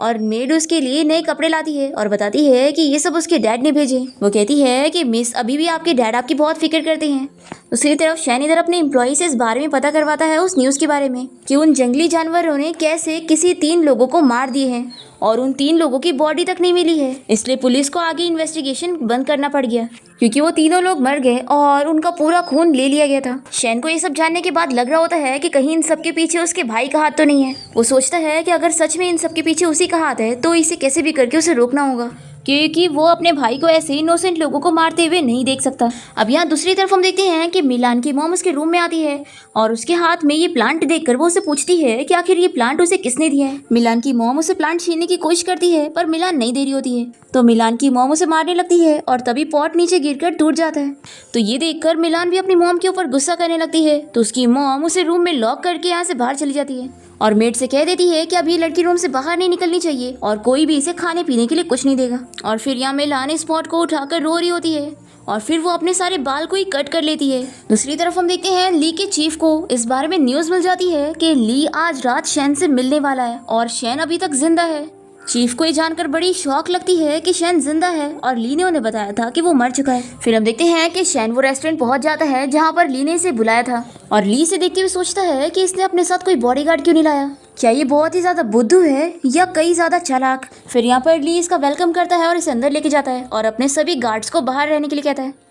Speaker 1: और मेड उसके लिए नए कपड़े लाती है और बताती है कि ये सब उसके डैड ने भेजे। वो कहती है कि मिस, अभी भी आपके डैड आपकी बहुत फिक्र करते हैं। दूसरी तरफ शैन इधर अपने एम्प्लॉय से इस बारे में पता करवाता है उस न्यूज़ के बारे में कि उन जंगली जानवरों ने कैसे किसी 3 लोगों को मार दिए हैं और उन 3 लोगों की बॉडी तक नहीं मिली है, इसलिए पुलिस को आगे इन्वेस्टिगेशन बंद करना पड़ गया क्योंकि वो तीनों लोग मर गए और उनका पूरा खून ले लिया गया था। शैन को ये सब जानने के बाद लग रहा होता है कि कहीं इन सब के पीछे उसके भाई का हाथ तो नहीं है। वो सोचता है कि अगर सच में इन सब के पीछे उसी का हाथ है तो इसे कैसे भी करके उसे रोकना होगा, क्योंकि वो अपने भाई को ऐसे इनोसेंट लोगों को मारते हुए नहीं देख सकता। अब यहाँ दूसरी तरफ हम देखते हैं कि मिलान की मॉम उसके रूम में आती है और उसके हाथ में ये प्लांट देखकर वो उसे पूछती है कि आखिर ये प्लांट उसे किसने दिया है। मिलान की मॉम उसे प्लांट छीनने की कोशिश करती है पर मिलान नहीं दे रही होती है, तो मिलान की मॉम उसे मारने लगती है और तभी पॉट नीचे गिरकर टूट जाता है। तो ये देखकर मिलान भी अपनी मॉम के ऊपर गुस्सा करने लगती है, तो उसकी मॉम उसे रूम में लॉक करके यहाँ से बाहर चली जाती है और मेड से कह देती है कि अब ये लड़की रूम से बाहर नहीं निकलनी चाहिए और कोई भी इसे खाने पीने के लिए कुछ नहीं देगा। और फिर यहाँ मिलान इस पॉट को उठाकर रो रही होती है और फिर वो अपने सारे बाल को ही कट कर लेती है। दूसरी तरफ हम देखते हैं ली के चीफ को इस बारे में न्यूज़ मिल जाती है कि ली आज रात शैन से मिलने वाला है और शैन अभी तक जिंदा है। चीफ को ये जानकर बड़ी शॉक लगती है कि शैन जिंदा है और ली ने उन्हें बताया था कि वो मर चुका है। फिर हम देखते हैं कि शैन वो रेस्टोरेंट पहुंच जाता है जहां पर ली ने इसे बुलाया था और ली से देखते हुए सोचता है कि इसने अपने साथ कोई बॉडीगार्ड क्यों नहीं लाया, क्या ये बहुत ही ज्यादा बुद्धू है या कई ज्यादा चालाक। फिर यहाँ पर ली इसका वेलकम करता है और इसे अंदर लेके जाता है और अपने सभी गार्ड्स को बाहर रहने के लिए कहता है।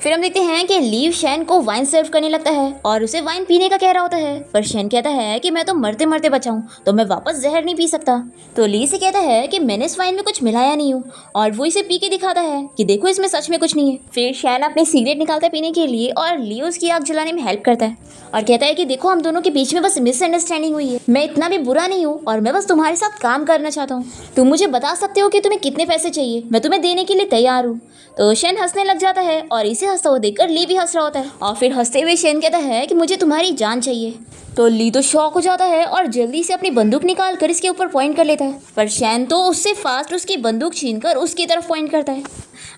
Speaker 1: फिर हम देखते हैं कि लीव शैन को वाइन सर्व करने लगता है और उसे वाइन पीने का कह रहा होता है, पर शैन कहता है कि मैं तो मरते मरते बचा हूँ तो मैं वापस जहर नहीं पी सकता। तो ली से कहता है कि मैंने इस वाइन में कुछ मिलाया नहीं हूँ और वो इसे पी के दिखाता है कि देखो इसमें सच में कुछ नहीं है। फिर शैन अपनी सिगरेट निकालता है पीने के लिए और ली उसकी आग जलाने में हेल्प करता है और कहता है कि देखो हम दोनों के बीच में बस मिसअंडरस्टैंडिंग हुई है, मैं इतना भी बुरा नहीं हूँ और मैं बस तुम्हारे साथ काम करना चाहता हूँ। तुम मुझे बता सकते हो कि तुम्हें कितने पैसे चाहिए, मैं तुम्हें देने के लिए तैयार हूँ। तो शैन हंसने लग जाता है और इसे हंसता हुआ देखकर ली भी हंस रहा होता है और फिर हंसते हुए शैन कहता है कि मुझे तुम्हारी जान चाहिए। तो ली तो शॉक हो जाता है और जल्दी से अपनी बंदूक निकाल कर इसके ऊपर पॉइंट कर लेता है, पर शैन तो उससे फास्ट उसकी बंदूक छीनकर उसकी तरफ पॉइंट करता है।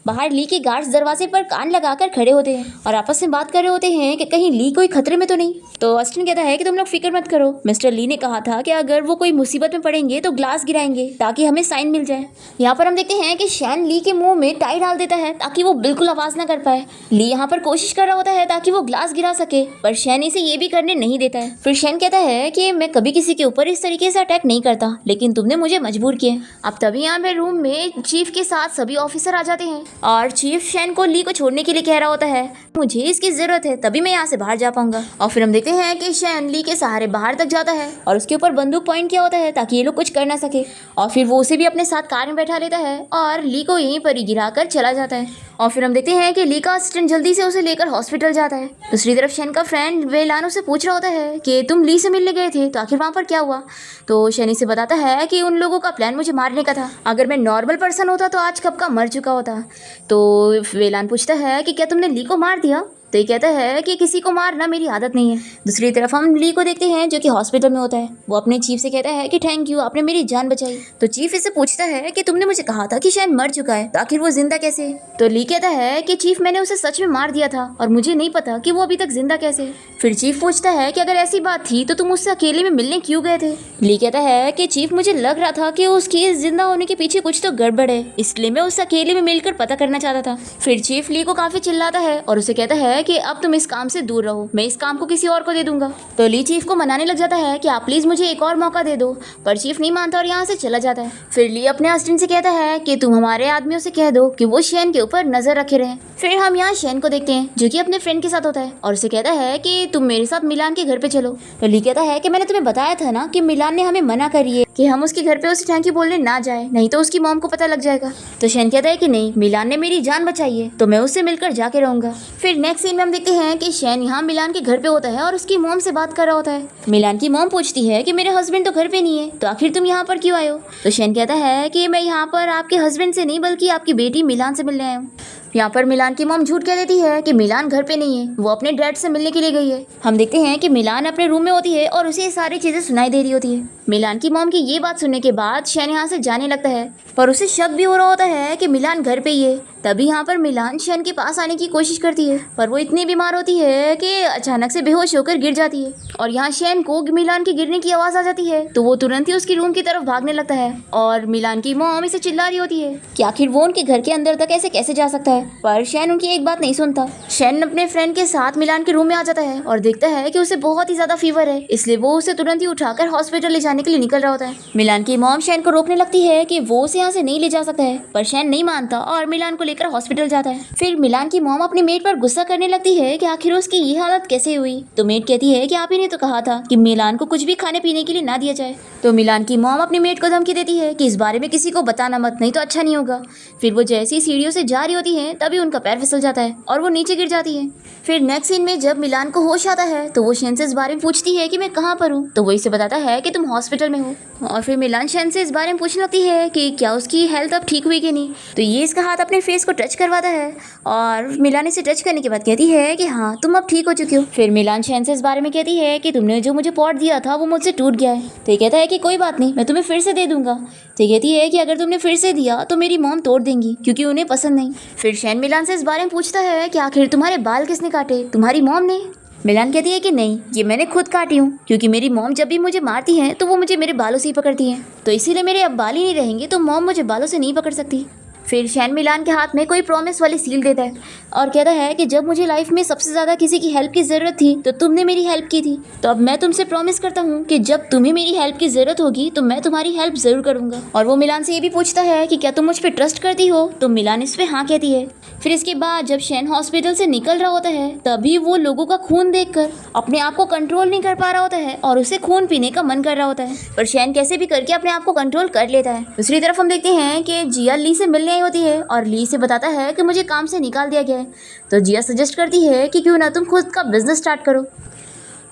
Speaker 1: बाहर ली के गार्ड्स दरवाजे पर कान लगाकर खड़े होते हैं और आपस में बात कर रहे होते हैं कि कहीं ली कोई खतरे में तो नहीं। तो ऑस्टिन कहता है कि तुम लोग फिक्र मत करो, मिस्टर ली ने कहा था कि अगर वो कोई मुसीबत में पड़ेंगे तो ग्लास गिराएंगे ताकि हमें साइन मिल जाए। यहाँ पर हम देखते हैं कि शैन ली के मुंह में टाई डाल देता है ताकि वो बिल्कुल आवाज ना कर पाए। ली यहाँ पर कोशिश कर रहा होता है ताकि वो ग्लास गिरा सके, पर शैन इसे ये भी करने नहीं देता है। फिर शैन कहता है कि मैं कभी किसी के ऊपर इस तरीके से अटैक नहीं करता, लेकिन तुमने मुझे मजबूर किया। अब तभी यहाँ पे रूम में चीफ के साथ सभी ऑफिसर आ जाते हैं और चीफ शैन को ली को छोड़ने के लिए कह रहा होता है मुझे इसकी जरूरत है, तभी मैं यहाँ से बाहर जा पाऊंगा। और फिर हम देखते हैं कि शैन ली के सहारे बाहर तक जाता है और उसके ऊपर बंदूक पॉइंट किया होता है ताकि ये लोग कुछ कर ना सके। और फिर वो उसे भी अपने साथ कार में बैठा लेता है और ली को यहीं पर ही गिराकर चला जाता है। और फिर हम देखते हैं कि ली का असिस्टेंट जल्दी से उसे लेकर हॉस्पिटल जाता है। दूसरी तरफ शैन का फ्रेंड वेलान उसे पूछ रहा होता है कि तुम ली से मिलने गए थे तो आखिर वहाँ पर क्या हुआ। तो शैन इसे बताता है कि उन लोगों का प्लान मुझे मारने का था, अगर मैं नॉर्मल पर्सन होता तो आज कब का मर चुका होता। तो वेलान पूछता है कि क्या तुमने ली को मार दिया। तो ये कहता है कि किसी को मारना मेरी आदत नहीं है। दूसरी तरफ हम ली को देखते हैं जो कि हॉस्पिटल में होता है। वो अपने चीफ से कहता है कि थैंक यू, आपने मेरी जान बचाई। तो चीफ इससे पूछता है कि तुमने मुझे कहा था कि शायद मर चुका है, तो आखिर वो जिंदा कैसे। तो ली कहता है कि चीफ मैंने उसे सच में मार दिया था और मुझे नहीं पता कि वो अभी तक जिंदा कैसे। फिर चीफ पूछता है कि अगर ऐसी बात थी तो तुम उससे अकेले में मिलने क्यों गए थे। ली कहता है कि चीफ मुझे लग रहा था कि उसकी जिंदा होने के पीछे कुछ तो गड़बड़ है, इसलिए मैं उससे अकेले में मिलकर पता करना चाहता था। फिर चीफ ली को काफी चिल्लाता है और उसे कहता है कि अब तुम इस काम से दूर रहो, मैं इस काम को किसी और को दे दूंगा। तो ली चीफ को मनाने लग जाता है कि आप प्लीज मुझे एक और मौका दे दो, पर चीफ नहीं मानता और यहाँ से चला जाता है। फिर ली अपने असिस्टेंट से कहता है कि तुम हमारे आदमियों से कह दो कि वो शैन के ऊपर नजर रखे रहे। फिर हम यहाँ शैन को देखते हैं जो कि अपने फ्रेंड के साथ होता है और उसे कहता है कि तुम मेरे साथ मिलान के घर पे चलो। तो ली कहता है कि मैंने तुम्हें बताया था ना कि मिलान ने हमें मना करी है कि हम उसके घर पे उसे थैंक यू बोलने ना जाए, नहीं तो उसकी मॉम को पता लग जाएगा। तो शैन कहता है कि नहीं, मिलान ने मेरी जान बचाई है तो मैं उससे मिलकर जाके रहूंगा। फिर नेक्स्ट सीन में हम देखते हैं कि शैन यहाँ मिलान के घर पे होता है और उसकी मॉम से बात कर रहा होता है। मिलान की मॉम पूछती है कि मेरे हस्बैंड तो घर पे नहीं है, तो आखिर तुम यहाँ पर क्यों आए हो। तो शैन कहता है कि मैं यहाँ पर आपके हस्बैंड से नहीं बल्कि आपकी बेटी मिलान से मिलने आया हूँ। यहाँ पर मिलान की मॉम झूठ कह देती है कि मिलान घर पे नहीं है, वो अपने डैड से मिलने के लिए गई है। हम देखते हैं कि मिलान अपने रूम में होती है और उसे ये सारी चीजें सुनाई दे रही होती है। मिलान की मॉम की ये बात सुनने के बाद शैन यहाँ से जाने लगता है, पर उसे शक भी हो रहा होता है कि मिलान घर पे ही है। तभी यहाँ पर मिलान शैन के पास आने की कोशिश करती है, पर वो इतनी बीमार होती है कि अचानक से बेहोश होकर गिर जाती है। और यहाँ शैन को मिलान के गिरने की आवाज आ जाती है, तो वो तुरंत ही उसकी रूम की तरफ भागने लगता है और मिलान की मॉम इसे चिल्ला रही होती है कि आखिर वो उनके घर के अंदर तक ऐसे कैसे जा सकता है। पर शैन उनकी एक बात नहीं सुनता। शैन अपने फ्रेंड के साथ मिलान के रूम में आ जाता है और देखता है कि उसे बहुत ही ज्यादा फीवर है, इसलिए वो उसे तुरंत ही उठाकर हॉस्पिटल ले जाने के लिए निकल रहा होता है। मिलान की मॉम शैन को रोकने लगती है कि वो उसे यहाँ से नहीं ले जा सकता है, पर शैन नहीं मानता और मिलान को लेकर हॉस्पिटल जाता है। फिर मिलान की मॉम अपनी मेट पर गुस्सा करने लगती है कि आखिर उसकी ये हालत कैसे हुई। तो मेट कहती है कि आप ही ने तो कहा था कि मिलान को कुछ भी खाने पीने के लिए ना दिया जाए। तो मिलान की मॉम अपनी मेट को धमकी देती है कि इस बारे में किसी को बताना मत, नहीं तो अच्छा नहीं होगा। फिर वो जैसी सीढ़ियों से जा रही होती है तभी उनका पैर फिसल जाता है और वो नीचे गिर जाती है। फिर नेक्स्ट सीन में जब मिलान को होश आता है तो वो शैन से इस बारे में पूछती है कि मैं कहाँ पर हूँ। तो वो इसे बताता है कि तुम हॉस्पिटल में हो। और फिर मिलान शैन से इस बारे में पूछने लगती है कि क्या उसकी हेल्थ अब ठीक हुई कि नहीं। तो ये इसका हाथ अपने फेस को टच करवाता है और मिलान इसे टच करने के बाद कहती है कि हाँ तुम अब ठीक हो चुकी हो। फिर मिलान शैन से इस बारे में कहती है कि तुमने जो मुझे पॉट दिया था वो मुझसे टूट गया है। तो ये कहता है कि कोई बात नहीं, मैं तुम्हें फिर से दे दूंगा। तो ये कहती है कि अगर तुमने फिर से दिया तो मेरी मॉम तोड़ देंगी क्योंकि उन्हें पसंद नहीं। फिर शैन मिलान से इस बारे में पूछता है कि आखिर तुम्हारे बाल किसने काटे, तुम्हारी मॉम ने। मिलान कहती है कि नहीं, ये मैंने खुद काटी हूँ क्योंकि मेरी मॉम जब भी मुझे मारती है तो वो मुझे मेरे बालों से ही पकड़ती है, तो इसीलिए मेरे अब बाल ही नहीं रहेंगे तो मॉम मुझे बालों से नहीं पकड़ सकती। फिर शैन मिलान के हाथ में कोई प्रॉमिस वाली सील देता है और कहता है कि जब मुझे लाइफ में सबसे ज़्यादा किसी की हेल्प की ज़रूरत थी तो तुमने मेरी हेल्प की थी, तो अब मैं तुमसे प्रॉमिस करता हूँ कि जब तुम्हें मेरी हेल्प की ज़रूरत होगी तो मैं तुम्हारी हेल्प ज़रूर करूँगा। और वो मिलान से ये भी पूछता है कि क्या तुम मुझ पर ट्रस्ट करती हो, तो मिलान इस पर हाँ कहती है। फिर इसके बाद जब शैन हॉस्पिटल से निकल रहा होता है तभी वो लोगों का खून देखकर अपने आप को कंट्रोल नहीं कर पा रहा होता है और उसे खून पीने का मन कर रहा होता है, पर शैन कैसे भी करके अपने आप को कंट्रोल कर लेता है। दूसरी तरफ हम देखते हैं कि जिया ली से मिलने आई होती है और ली से बताता है कि मुझे काम से निकाल दिया गया है। तो जिया सजेस्ट करती है कि क्यों ना तुम खुद का बिजनेस स्टार्ट करो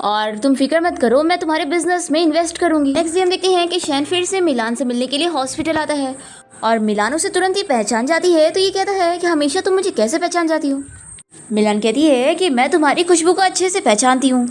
Speaker 1: और तुम फिक्र मत करो, मैं तुम्हारे बिजनेस में इन्वेस्ट करूंगी। नेक्स्ट डे हम देखते हैं कि शैन फिर से मिलान से मिलने के लिए हॉस्पिटल आता है और मिलान उसे तुरंत ही पहचान जाती है। तो ये कहता है कि हमेशा तुम मुझे कैसे पहचान जाती हो। मिलान कहती है कि मैं तुम्हारी खुशबू को अच्छे से पहचानती हूँ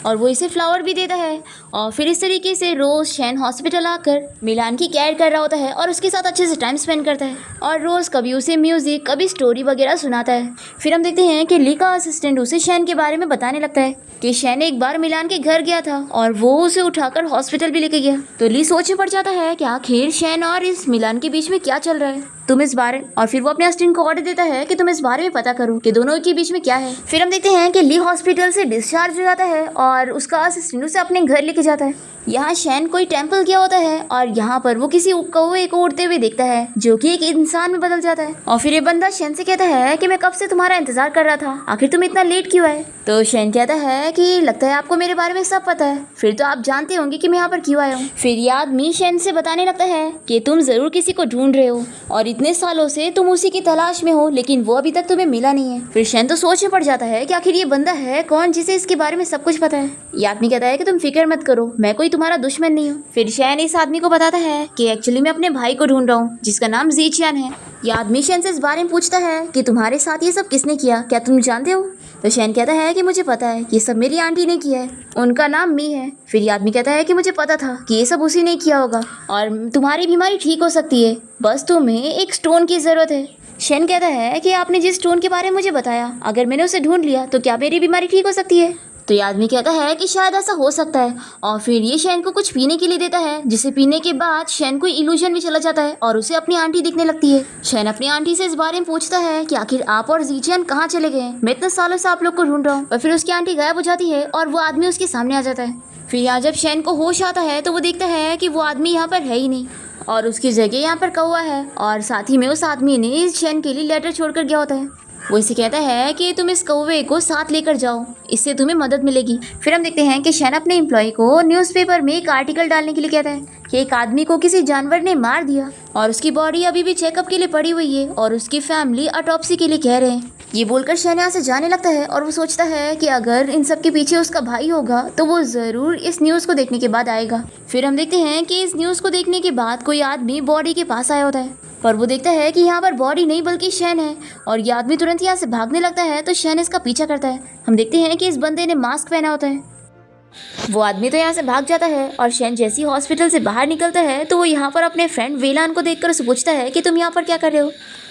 Speaker 1: और वो इसे फ्लावर भी देता है। और फिर इस तरीके से रोज़ शैन हॉस्पिटल आकर मिलान की केयर कर रहा होता है और उसके साथ अच्छे से टाइम स्पेंड करता है और रोज़ कभी उसे म्यूज़िक कभी स्टोरी वगैरह सुनाता है। फिर हम देखते हैं कि ली का असिस्टेंट उसे शैन के बारे में बताने लगता है कि शैन एक बार मिलान के घर गया था और वो उसे उठाकर हॉस्पिटल भी लेके गया। तो ली सोच में पड़ जाता है कि आखिर शैन और इस मिलान के बीच में क्या चल रहा है, तुम इस बारे। और फिर वो अपने असिस्टेंट को ऑर्डर देता है कि तुम इस बारे में पता करो कि दोनों के बीच में क्या है। फिर हम देखते हैं कि ली हॉस्पिटल से डिस्चार्ज हो जाता है और उसका असिस्टेंट उसे अपने घर लेके जाता है। यहाँ शैन कोई टेम्पल गया होता है और यहाँ पर वो किसी कौवे को उड़ते हुए देखता है जो कि एक इंसान में बदल जाता है। और फिर ये बंदा शैन से कहता है कि मैं कब से तुम्हारा इंतजार कर रहा था, आखिर तुम इतना लेट क्यों आए। तो शैन कहता है कि लगता है आपको मेरे बारे में सब पता है, फिर तो आप जानते होंगे कि मैं यहाँ पर क्यों आया हूँ। फिर ये आदमी शैन से बताने लगता है कि तुम जरूर किसी को ढूंढ रहे हो और इतने सालों से तुम उसी की तलाश में हो, लेकिन वो अभी तक तुम्हें मिला नहीं है। फिर शैन तो सोच में पड़ जाता है कि आखिर ये बंदा है कौन जिसे इसके बारे में सब कुछ पता है। ये आदमी कहता है कि तुम फिक्र मत करो, मैं कोई तुम्हारा दुश्मन नहीं हूँ। फिर शैन इस आदमी को बताता है कि एक्चुअली मैं अपने भाई को ढूंढ रहा हूँ जिसका नाम ज़ीचियान है। ये आदमी शैन से इस बारे में पूछता है कि तुम्हारे साथ ये सब किसने किया, क्या तुम जानते हो। तो शैन कहता है कि मुझे पता है, ये सब मेरी आंटी ने किया है, उनका नाम मी है। फिर ये आदमी कहता है कि मुझे पता था कि ये सब उसी ने किया होगा और तुम्हारी बीमारी ठीक हो सकती है, बस तुम्हें एक स्टोन की ज़रूरत है। शैन कहता है कि आपने जिस स्टोन के बारे में मुझे बताया, अगर मैंने उसे ढूंढ लिया तो क्या मेरी बीमारी ठीक हो सकती है। तो ये आदमी कहता है कि शायद ऐसा हो सकता है और फिर ये शैन को कुछ पीने के लिए देता है, जिसे पीने के बाद शैन को इल्यूजन में चला जाता है और उसे अपनी आंटी दिखने लगती है। शैन अपनी आंटी से इस बारे में पूछता है कि आखिर आप और ज़ीचियान कहाँ चले गए, मैं इतने सालों से आप लोग को ढूंढ रहा हूँ। और फिर उसकी आंटी गायब हो जाती है और वो आदमी उसके सामने आ जाता है। फिर यहाँ जब शैन को होश आता है तो वो देखता है कि वो आदमी यहाँ पर है ही नहीं और उसकी जगह यहाँ पर कौवा है और साथ ही में उस आदमी ने इस शैन के लिए लेटर छोड़कर गया होता है। वो इसे कहता है कि तुम इस कौवे को साथ लेकर जाओ, इससे तुम्हें मदद मिलेगी। फिर हम देखते हैं कि शैन अपने एम्प्लॉय को न्यूज़पेपर में एक आर्टिकल डालने के लिए कहता है कि एक आदमी को किसी जानवर ने मार दिया और उसकी बॉडी अभी भी चेकअप के लिए पड़ी हुई है और उसकी फैमिली ऑटोप्सी के लिए कह रहे हैं। ये बोलकर शैन यहाँ से जाने लगता है और वो सोचता है कि अगर इन सब के पीछे उसका भाई होगा तो वो ज़रूर इस न्यूज़ को देखने के बाद आएगा। फिर हम देखते हैं कि इस न्यूज़ को देखने के बाद कोई आदमी बॉडी के पास आया होता है, पर वो देखता है कि यहाँ पर बॉडी नहीं बल्कि शैन है और ये आदमी तुरंत यहाँ से भागने लगता है। तो शैन इसका पीछा करता है। हम देखते हैं कि इस बंदे ने मास्क पहना होता है। वो आदमी तो यहाँ से भाग जाता है और शैन जैसे ही हॉस्पिटल से बाहर निकलता है तो वो यहाँ पर अपने फ्रेंड वेलान को देखकर उसे पूछता है कि तुम यहाँ पर क्या कर रहे हो।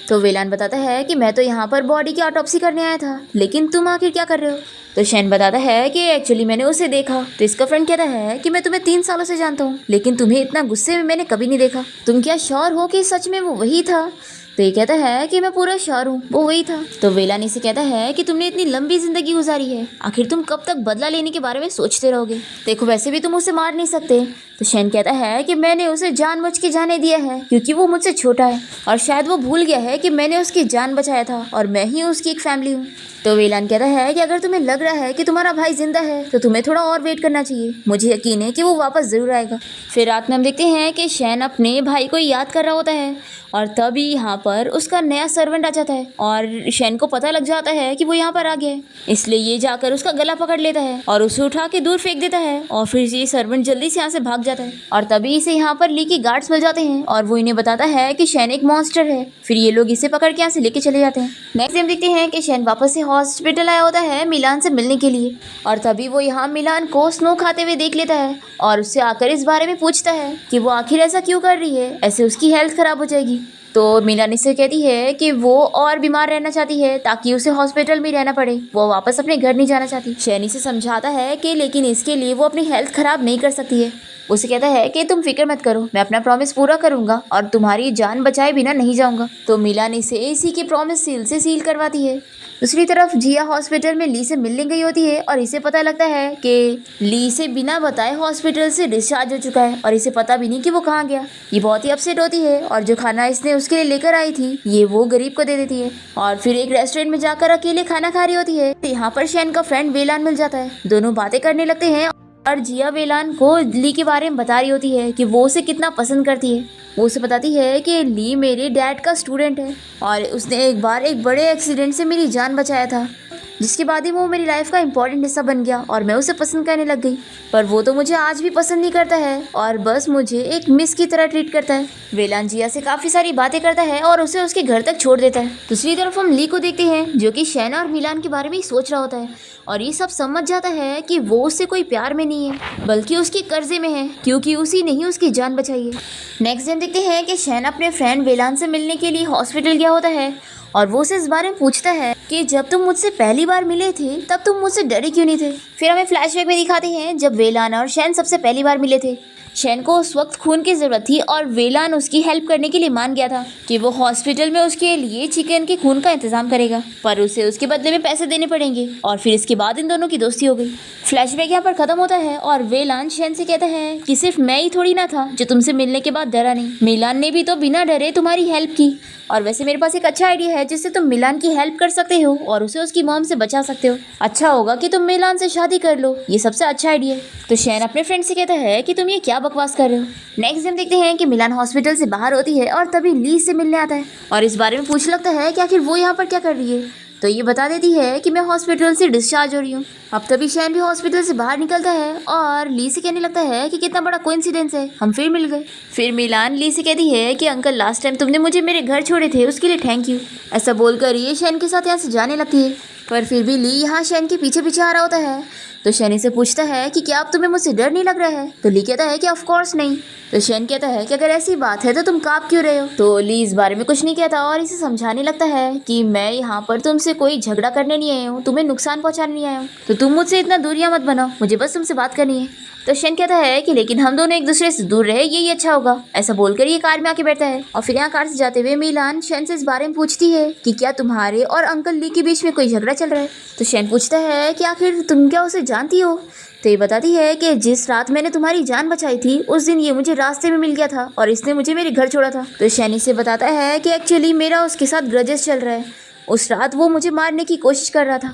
Speaker 1: तो वेलान बताता है कि मैं तो यहाँ पर बॉडी की ऑटोप्सी करने आया था, लेकिन तुम आखिर क्या कर रहे हो। तो शैन बताता है कि एक्चुअली मैंने उसे देखा। तो इसका फ्रेंड कहता है कि मैं तुम्हें 3 सालों से जानता हूँ, लेकिन तुम्हें इतना गुस्से में मैंने कभी नहीं देखा। तुम क्या श्योर हो कि सच में वो वही था। तो ये कहता है कि मैं पूरा श्योर हूँ, वो वही था। तो वेलान इसे कहता है कि तुमने इतनी लंबी जिंदगी गुजारी है, आखिर तुम कब तक बदला लेने के बारे में सोचते रहोगे। देखो वैसे भी तुम उसे मार नहीं सकते। तो शैन कहता है कि मैंने उसे जानबूझ के जाने दिया है क्योंकि वो मुझसे छोटा है और शायद वो भूल गया है कि मैंने उसकी जान बचाया था और मैं ही उसकी एक फैमिली हूँ। तो वेलान कहता है कि अगर तुम्हें लग रहा है कि तुम्हारा भाई जिंदा है तो तुम्हें थोड़ा और वेट करना चाहिए, मुझे यकीन है कि वो वापस ज़रूर आएगा। फिर रात में हम देखते हैं कि शैन अपने भाई को याद कर रहा होता है और तभी यहाँ पर उसका नया सर्वेंट आ जाता है और शैन को पता लग जाता है कि वो यहाँ पर आ गया है, इसलिए ये जाकर उसका गला पकड़ लेता है और उसे उठा के दूर फेंक देता है। और फिर ये सर्वेंट जल्दी से यहाँ से भाग जाता है और तभी इसे यहाँ पर ली के गार्ड्स मिल जाते हैं और वो इन्हें बताता है कि शैन एक मॉन्स्टर है। फिर ये लोग इसे पकड़ के यहाँ से लेके चले जाते हैं। नेक्स्ट हम देखते हैं कि शैन वापस से हॉस्पिटल आया होता है मिलान से मिलने के लिए और तभी वो यहाँ मिलान को स्नो खाते हुए देख लेता है और उससे आकर इस बारे में पूछता है कि वो आखिर ऐसा क्यों कर रही है, ऐसे उसकी हेल्थ खराब हो जाएगी। तो मिलान इससे कहती है कि वो और बीमार रहना चाहती है ताकि उसे हॉस्पिटल में रहना पड़े, वो वापस अपने घर नहीं जाना चाहती। शैन इसे समझाता है कि लेकिन इसके लिए वो अपनी हेल्थ खराब नहीं कर सकती है। उसे कहता है कि तुम फिक्र मत करो, मैं अपना प्रॉमिस पूरा करूंगा और तुम्हारी जान बचाए बिना नहीं जाऊंगा। तो मिलान इसे इसी के प्रॉमिस सील से सील करवाती है। दूसरी तरफ जिया हॉस्पिटल में ली से मिलने गई होती है और इसे पता लगता है कि ली से बिना बताए हॉस्पिटल से डिस्चार्ज हो चुका है और इसे पता भी नहीं कि वो कहाँ गया। ये बहुत ही अपसेट होती है और जो खाना इसने उसके लिए लेकर आई थी ये वो गरीब को दे देती है और फिर एक रेस्टोरेंट में जाकर अकेले खाना खा रही होती है। यहाँ पर शैन का फ्रेंड वेलान मिल जाता है, दोनों बातें करने लगते हैं और जिया वेलान को ली के बारे में बता रही होती है कि वो उसे कितना पसंद करती है। वो उसे बताती है कि ली मेरे डैड का स्टूडेंट है और उसने एक बार एक बड़े एक्सीडेंट से मेरी जान बचाया था जिसके बाद ही वो मेरी लाइफ का इंपॉर्टेंट हिस्सा बन गया और मैं उसे पसंद करने लग गई। पर वो तो मुझे आज भी पसंद नहीं करता है और बस मुझे एक मिस की तरह ट्रीट करता है। वेलान जिया से काफ़ी सारी बातें करता है और उसे उसके घर तक छोड़ देता है। दूसरी तरफ हम ली को देखते हैं जो कि शैना और मिलान के बारे में ही सोच रहा होता है और ये सब समझ जाता है कि वो उससे कोई प्यार में नहीं है बल्कि उसके कर्जे में है, क्योंकि उसी ने ही उसकी जान बचाई है। नेक्स्ट दिन देखते हैं कि शैना अपने फ्रेंड वेलान से मिलने के लिए हॉस्पिटल गया होता है और वो उसे इस बारे में पूछता है कि जब तुम मुझसे पहली बार मिले थे तब तुम मुझसे डरे क्यों नहीं थे। फिर हमें फ्लैशबैक में दिखाते हैं जब वेलान और शैन सबसे पहली बार मिले थे। शैन को उस वक्त खून की ज़रूरत थी और वेलान उसकी हेल्प करने के लिए मान गया था कि वो हॉस्पिटल में उसके लिए चिकन के खून का इंतजाम करेगा, पर उसे उसके बदले में पैसे देने पड़ेंगे। और फिर इसके बाद इन दोनों की दोस्ती हो गई। फ्लैशबैक यहाँ पर खत्म होता है और वेलान शैन से कहता है कि सिर्फ मैं ही थोड़ी ना था जो तुमसे मिलने के बाद डरा नहीं, मिलान ने भी तो बिना डरे तुम्हारी हेल्प की। और वैसे मेरे पास एक अच्छा आइडिया है जिससे तुम मिलान की हेल्प कर सकते हो और उसे उसकी मॉम से बचा सकते हो। अच्छा होगा कि तुम मिलान से शादी कर लो, ये सबसे अच्छा आइडिया है। तो शैन अपने फ्रेंड से कहता है कि तुम ये क्या बकवास कर रहे हो। नेक्स्ट दिन देखते हैं कि मिलान हॉस्पिटल से बाहर होती है और तभी ली से मिलने आता है और इस बारे में पूछ लगता है कि आखिर वो यहाँ पर क्या कर रही है। तो ये बता देती है कि मैं हॉस्पिटल से डिस्चार्ज हो रही हूँ। अब तभी शैन भी हॉस्पिटल से बाहर निकलता है और ली से कहने लगता है कि कितना बड़ा कोइंसिडेंस है, हम फिर मिल गए। फिर मिलान ली से कहती है कि अंकल लास्ट टाइम तुमने मुझे मेरे घर छोड़े थे उसके लिए थैंक यू। ऐसा बोलकर ये शैन के साथ यहाँ से जाने लगती है, पर फिर भी ली यहाँ शैन के पीछे पीछे आ रहा होता है। तो शैनी से पूछता है कि क्या अब तुम्हें मुझसे डर नहीं लग रहा है। तो ली कहता है कि ऑफ कोर्स नहीं। तो शैन कहता है कि अगर ऐसी बात है तो तुम कांप क्यों रहे हो। तो ली इस बारे में कुछ नहीं कहता और इसे समझाने लगता है कि मैं यहाँ पर तुमसे कोई झगड़ा करने नहीं आया हूँ, तुम्हें नुकसान पहुँचाने नहीं आया हूँ, तो तुम मुझसे इतना दूरियां मत बनाओ, मुझे बस तुमसे बात करनी है। तो शैन कहता है कि लेकिन हम दोनों एक दूसरे से दूर रहे यही अच्छा होगा। ऐसा बोलकर ये कार में आके बैठता है और फिर यहाँ कार से जाते हुए मिलान शैन से इस बारे में पूछती है कि क्या तुम्हारे और अंकल ली के बीच में कोई झगड़ा चल रहा है। तो शैन पूछता है कि आखिर तुम क्या उसे जानती हो। तो ये बताती है कि जिस रात मैंने तुम्हारी जान बचाई थी उस दिन ये मुझे रास्ते में मिल गया था और इसने मुझे मेरे घर छोड़ा था। तो शैनी से बताता है कि एक्चुअली मेरा उसके साथ ग्रजेस चल रहा है, उस रात वो मुझे मारने की कोशिश कर रहा था।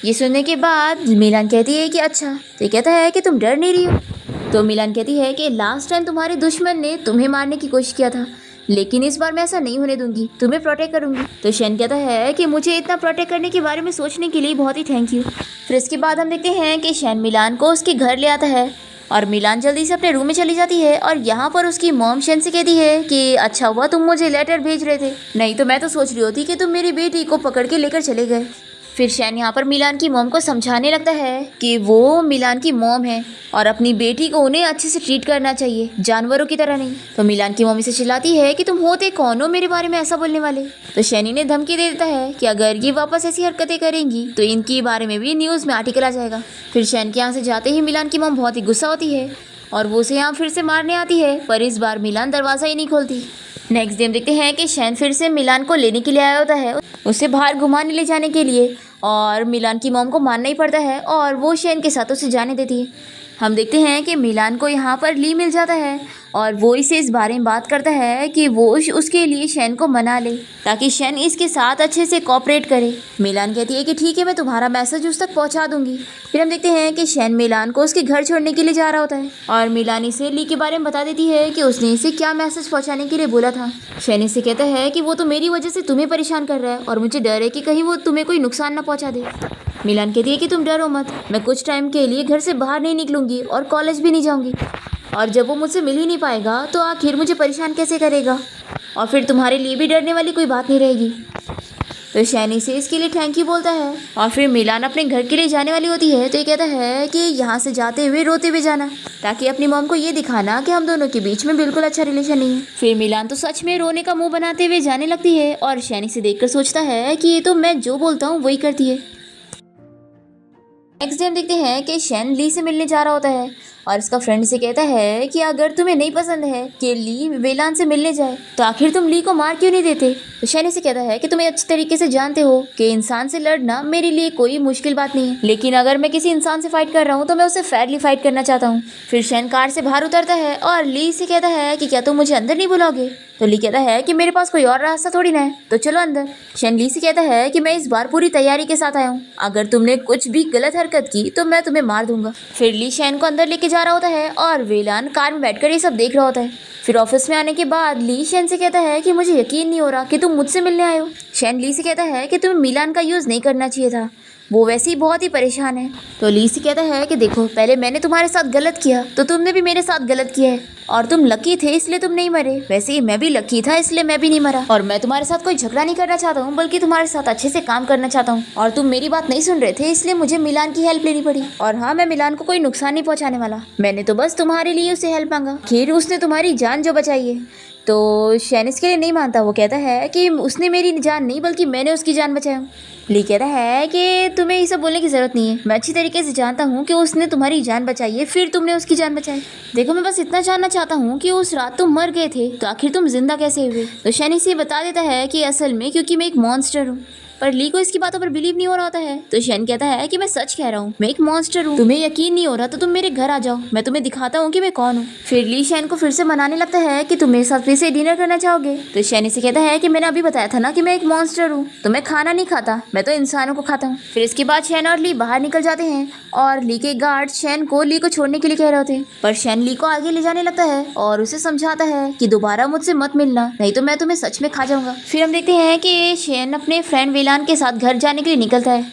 Speaker 1: ये सुनने के बाद मिलान कहती है कि अच्छा। तो ये कहता है कि तुम डर नहीं रही हो। तो मिलान कहती है कि लास्ट टाइम तुम्हारे दुश्मन ने तुम्हें मारने की कोशिश किया था, लेकिन इस बार मैं ऐसा नहीं होने दूंगी, तुम्हें प्रोटेक्ट करूंगी। तो शैन कहता है कि मुझे इतना प्रोटेक्ट करने के बारे में सोचने के लिए बहुत ही थैंक यू। फिर इसके बाद हम देखते हैं कि शैन मिलान को उसके घर ले आता है और मिलान जल्दी से अपने रूम में चली जाती है और यहाँ पर उसकी मॉम शैन से कहती है कि अच्छा हुआ तुम मुझे लेटर भेज रहे थे, नहीं तो मैं तो सोच रही होती कि तुम मेरी बेटी को पकड़ के लेकर चले गए। फिर शैन यहाँ पर मिलान की मॉम को समझाने लगता है कि वो मिलान की मॉम है और अपनी बेटी को उन्हें अच्छे से ट्रीट करना चाहिए, जानवरों की तरह नहीं। तो मिलान की मम्मी से चिल्लाती है कि तुम होते कौन हो मेरे बारे में ऐसा बोलने वाले। तो शैनी ने धमकी दे देता है कि अगर ये वापस ऐसी हरकतें करेंगी तो इनके बारे में भी न्यूज़ में आर्टिकल आ जाएगा। फिर शैन के यहाँ से जाते ही मिलान की मॉम बहुत ही गुस्सा होती है और वो उसे यहाँ फिर से मारने आती है, पर इस बार मिलान दरवाज़ा ही नहीं खोलती। नेक्स्ट डे हम देखते हैं कि शैन फिर से मिलान को लेने के लिए आया होता है, उसे बाहर घुमाने ले जाने के लिए, और मिलान की मॉम को मानना ही पड़ता है और वो शैन के साथ उसे जाने देती है। हम देखते हैं कि मिलान को यहाँ पर ली मिल जाता है और वो इसे इस बारे में बात करता है कि वो उसके लिए शैन को मना ले ताकि शैन इसके साथ अच्छे से कोऑपरेट करे। मिलान कहती है कि ठीक है, मैं तुम्हारा मैसेज उस तक पहुँचा दूंगी। फिर हम देखते हैं कि शैन मिलान को उसके घर छोड़ने के लिए जा रहा होता है और मिलान इसे ली के बारे में बता देती है कि उसने इसे क्या मैसेज पहुँचाने के लिए बोला था। शैन इसे कहता है कि वो तो मेरी वजह से तुम्हें परेशान कर रहा है और मुझे डर है कि कहीं वो तुम्हें कोई नुकसान ना पहुँचा दे। मिलान कहती है कि तुम डरो मत, मैं कुछ टाइम के लिए घर से बाहर नहीं निकलूंगी और कॉलेज भी नहीं जाऊंगी, और जब वो मुझसे मिल ही नहीं पाएगा तो आखिर मुझे परेशान कैसे करेगा, और फिर तुम्हारे लिए भी डरने वाली कोई बात नहीं रहेगी। तो शैनी से इसके लिए थैंक यू बोलता है और फिर मिलान अपने घर के लिए जाने वाली होती है। तो ये कहता है कि यहाँ से जाते हुए रोते हुए जाना ताकि अपनी मॉम को ये दिखाना कि हम दोनों के बीच में बिल्कुल अच्छा रिलेशन नहीं है। फिर मिलान तो सच में रोने का मुंह बनाते हुए जाने लगती है और शैनी से देखकर सोचता है कि ये तो मैं जो बोलता हूँ वही करती है। नेक्स्ट डे हम देखते हैं कि शैन ली से मिलने जा रहा होता है और इसका फ्रेंड से कहता है कि अगर तुम्हें नहीं पसंद है कि ली वेलान से मिलने जाए तो आखिर तुम ली को मार क्यों नहीं देते। तो शैन इसे कहता है कि तुम्हें अच्छी तरीके से जानते हो कि इंसान से लड़ना मेरे लिए कोई मुश्किल बात नहीं है, लेकिन अगर मैं किसी इंसान से फाइट कर रहा हूँ तो मैं उससे फेयरली फाइट करना चाहता हूँ। फिर शैन कार से बाहर उतरता है और ली से कहता है कि क्या तुम मुझे अंदर नहीं बुलाओगे। तो ली कहता है कि मेरे पास कोई और रास्ता थोड़ी ना है, तो चलो अंदर। शैन ली से कहता है कि मैं इस बार पूरी तैयारी के साथ आया हूँ, अगर तुमने कुछ भी गलत हरकत की तो मैं तुम्हें मार दूंगा। फिर ली शैन को अंदर लेके जा रहा होता है और वेलान कार में बैठकर ये सब देख रहा होता है। फिर ऑफिस में आने के बाद ली शैन से कहता है कि मुझे यकीन नहीं हो रहा कि तुम मुझसे मिलने आए हो। शैन ली से कहता है कि तुम्हें मिलान का यूज़ नहीं करना चाहिए था, वो वैसे ही बहुत ही परेशान है। तो ली से कहता है कि देखो, पहले मैंने तुम्हारे साथ गलत किया तो तुमने भी मेरे साथ गलत किया है, और तुम लकी थे इसलिए तुम नहीं मरे। वैसे ही मैं भी लकी था इसलिए मैं भी नहीं मरा, और मैं तुम्हारे साथ कोई झगड़ा नहीं करना चाहता हूँ, बल्कि तुम्हारे साथ अच्छे से काम करना चाहता हूँ। और तुम मेरी बात नहीं सुन रहे थे, इसलिए मुझे मिलान की हेल्प लेनी पड़ी। और हाँ, मैं मिलान को कोई नुकसान नहीं पहुँचाने वाला, मैंने तो बस तुम्हारे लिए उसे हेल्प मांगा। खैर, उसने तुम्हारी जान जो बचाई है। तो शैन इसके लिए नहीं मानता। वो कहता है कि उसने मेरी जान नहीं बल्कि मैंने उसकी जान बचाई। ली कहता है कि तुम्हें ये सब बोलने की ज़रूरत नहीं है, मैं अच्छी तरीके से जानता हूँ कि उसने तुम्हारी जान बचाई है, फिर तुमने उसकी जान बचाई। देखो, मैं बस इतना जानना चाहता हूँ कि उस रात तुम मर गए थे तो आखिर तुम जिंदा कैसे हुए। तो शैन इसे बता देता है कि असल में क्योंकि मैं एक मॉन्स्टर हूँ। पर ली को इसकी बातों पर बिलीव नहीं हो रहा होता है। तो शैन कहता है कि मैं सच कह रहा हूँ, मैं एक मॉन्स्टर हूँ। तुम्हें यकीन नहीं हो रहा तो तुम मेरे घर आ जाओ, मैं तुम्हें दिखाता हूँ कि मैं कौन हूँ। फिर ली शैन को फिर से मनाने लगता है कि तुम मेरे साथ फिर से डिनर करना चाहोगे। तो शैन इसे कहता है कि मैंने अभी बताया था ना कि मैं एक मॉन्स्टर हूँ, तो मैं खाना नहीं खाता, मैं तो इंसानों को खाता हूँ। फिर इसके बाद शैन और ली बाहर निकल जाते हैं, और ली के गार्ड शैन को ली को छोड़ने के लिए कह रहे होते हैं। पर शैन ली को आगे ले जाने लगता है और उसे समझाता है कि दोबारा मुझसे मत मिलना, नहीं तो मैं तुम्हें सच में खा जाऊंगा। फिर हम देखते हैं कि शैन अपने फ्रेंड वेलान के साथ घर जाने के लिए निकलता है,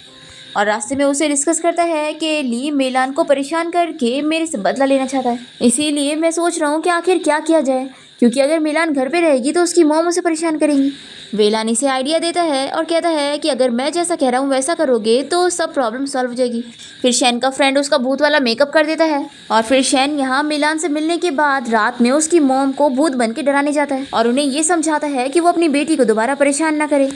Speaker 1: और रास्ते में उसे डिस्कस करता है कि ली मेलान को परेशान करके मेरे से बदला लेना चाहता है। इसीलिए मैं सोच रहा हूँ कि आखिर क्या किया जाए, क्योंकि अगर मिलान घर पे रहेगी तो उसकी मॉम उसे परेशान करेंगी। वेलान इसे आइडिया देता है और कहता है कि अगर मैं जैसा कह रहा हूँ वैसा करोगे तो सब प्रॉब्लम सॉल्व हो जाएगी। फिर शैन का फ्रेंड उसका भूत वाला मेकअप कर देता है, और फिर शैन यहाँ मिलान से मिलने के बाद रात में उसकी मॉम को भूत बन के डराने जाता है, और उन्हें ये समझाता है कि वो अपनी बेटी को दोबारा परेशान ना करे,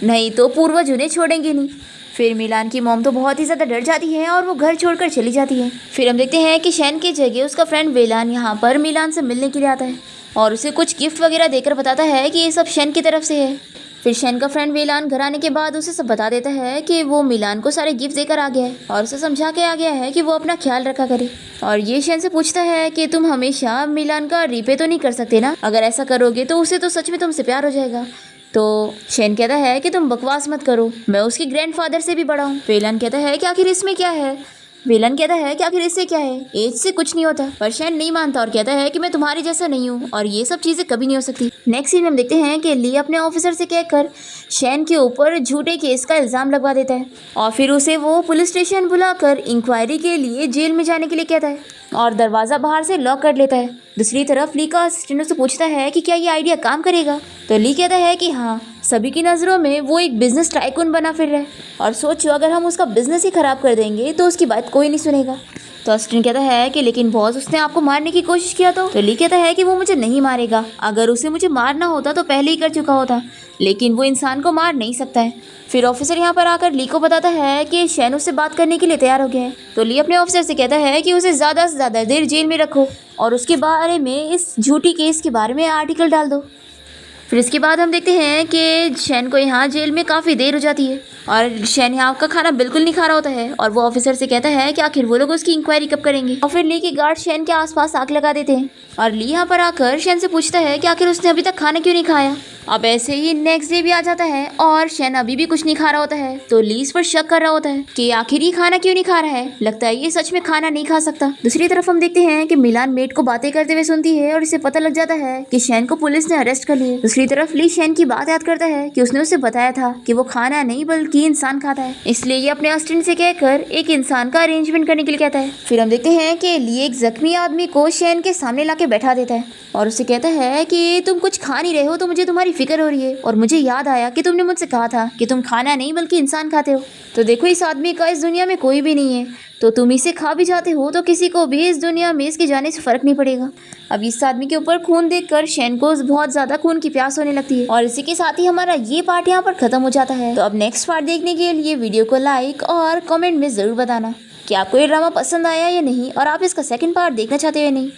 Speaker 1: नहीं तो पूर्वज उन्हें छोड़ेंगे नहीं। फिर मिलान की मॉम तो बहुत ही ज़्यादा डर जाती है और वो घर छोड़कर चली जाती है। फिर हम देखते हैं कि शैन की जगह उसका फ्रेंड वेलान यहाँ पर मिलान से मिलने के लिए आता है, और उसे कुछ गिफ्ट वगैरह देकर बताता है कि ये सब शैन की तरफ से है। फिर शैन का फ्रेंड वेलान घर आने के बाद उसे सब बता देता है कि वो मिलान को सारे गिफ्ट देकर आ गया है, और उसे समझा के आ गया है कि वो अपना ख्याल रखा करे। और ये शैन से पूछता है कि तुम हमेशा मिलान का रीपे तो नहीं कर सकते ना, अगर ऐसा करोगे तो उसे तो सच में तुमसे प्यार हो जाएगा। तो शैन कहता है कि तुम बकवास मत करो, मैं उसके ग्रैंडफादर से भी बड़ा हूँ। वेलान कहता है कि आखिर इसमें क्या है। वेलन कहता है कि आखिर इससे क्या है, एज से कुछ नहीं होता। पर शैन नहीं मानता और कहता है कि मैं तुम्हारी जैसा नहीं हूँ और ये सब चीजें कभी नहीं हो सकती। नेक्स्ट सीन में हम देखते हैं कि ली अपने ऑफिसर से कहकर शैन के ऊपर झूठे केस का इल्जाम लगवा देता है, और फिर उसे वो पुलिस स्टेशन बुलाकर इंक्वायरी के लिए जेल में जाने के लिए कहता है, और दरवाज़ा बाहर से लॉक कर लेता है। दूसरी तरफ ली का असिस्टेंट से पूछता है कि क्या ये आइडिया काम करेगा। तो ली कहता है कि हाँ, सभी की नज़रों में वो एक बिजनेस टाइकून बना फिर रहा है, और सोचो अगर हम उसका बिजनेस ही खराब कर देंगे तो उसकी बात कोई नहीं सुनेगा। तो असिस्टेंट कहता है कि लेकिन बॉस, उसने आपको मारने की कोशिश किया तो ली कहता है कि वो मुझे नहीं मारेगा, अगर उसे मुझे मारना होता तो पहले ही कर चुका होता, लेकिन वो इंसान को मार नहीं सकता है। फिर ऑफिसर यहाँ पर आकर ली को बताता है कि शैन उससे बात करने के लिए तैयार हो गया है। तो ली अपने ऑफिसर से कहता है कि उसे ज़्यादा से ज़्यादा देर जेल में रखो और उसके बारे में, इस झूठी केस के बारे में आर्टिकल डाल दो। फिर इसके बाद हम देखते हैं कि शैन को यहाँ जेल में काफ़ी देर हो जाती है, और शैन यहाँ का खाना बिल्कुल नहीं खा रहा होता है, और वो ऑफिसर से कहता है कि आखिर वो लोग उसकी इंक्वायरी कब करेंगे। और फिर ली के गार्ड शैन के आसपास आग लगा देते हैं, और ली यहाँ पर आकर शैन से पूछता है कि आखिर उसने अभी तक खाना क्यों नहीं खाया। अब ऐसे ही नेक्स्ट डे भी आ जाता है और शैन अभी भी कुछ नहीं खा रहा होता है। तो ली इस पर शक कर रहा होता है कि आखिर ये खाना क्यों नहीं खा रहा है, लगता है ये सच में खाना नहीं खा सकता। दूसरी तरफ हम देखते हैं कि मिलान मेट को बातें करते हुए सुनती है और इसे पता लग जाता है कि शैन को पुलिस ने अरेस्ट कर लिया। दूसरी तरफ ली शैन की बात याद करता है कि उसने उसे बताया था कि वो खाना नहीं बल्कि इंसान खाता है, इसलिए ये अपने असिस्टेंट से कहकर एक इंसान का अरेंजमेंट करने के लिए कहता है। फिर हम देखते हैं कि ली एक जख्मी आदमी को शैन के सामने लाके बैठा देता है और उसे कहता है कि तुम कुछ खा नहीं रहे हो तो मुझे तुम्हारी फिक्र हो रही है, और मुझे याद आया कि तुमने मुझसे कहा था कि तुम खाना नहीं बल्कि इंसान खाते हो। तो देखो, इस आदमी का इस दुनिया में कोई भी नहीं है, तो तुम इसे खा भी जाते हो तो किसी को भी इस दुनिया में इसके जाने से फर्क नहीं पड़ेगा। अब इस आदमी के ऊपर खून देखकर शैन को बहुत ज्यादा खून की प्यास होने लगती है, और इसी के साथ ही हमारा ये पार्ट यहाँ पर खत्म हो जाता है। तो अब नेक्स्ट पार्ट देखने के लिए वीडियो को लाइक और कमेंट में जरूर बताना कि आपको ये ड्रामा पसंद आया या नहीं, और आप इसका सेकंड पार्ट देखना चाहते हो या नहीं।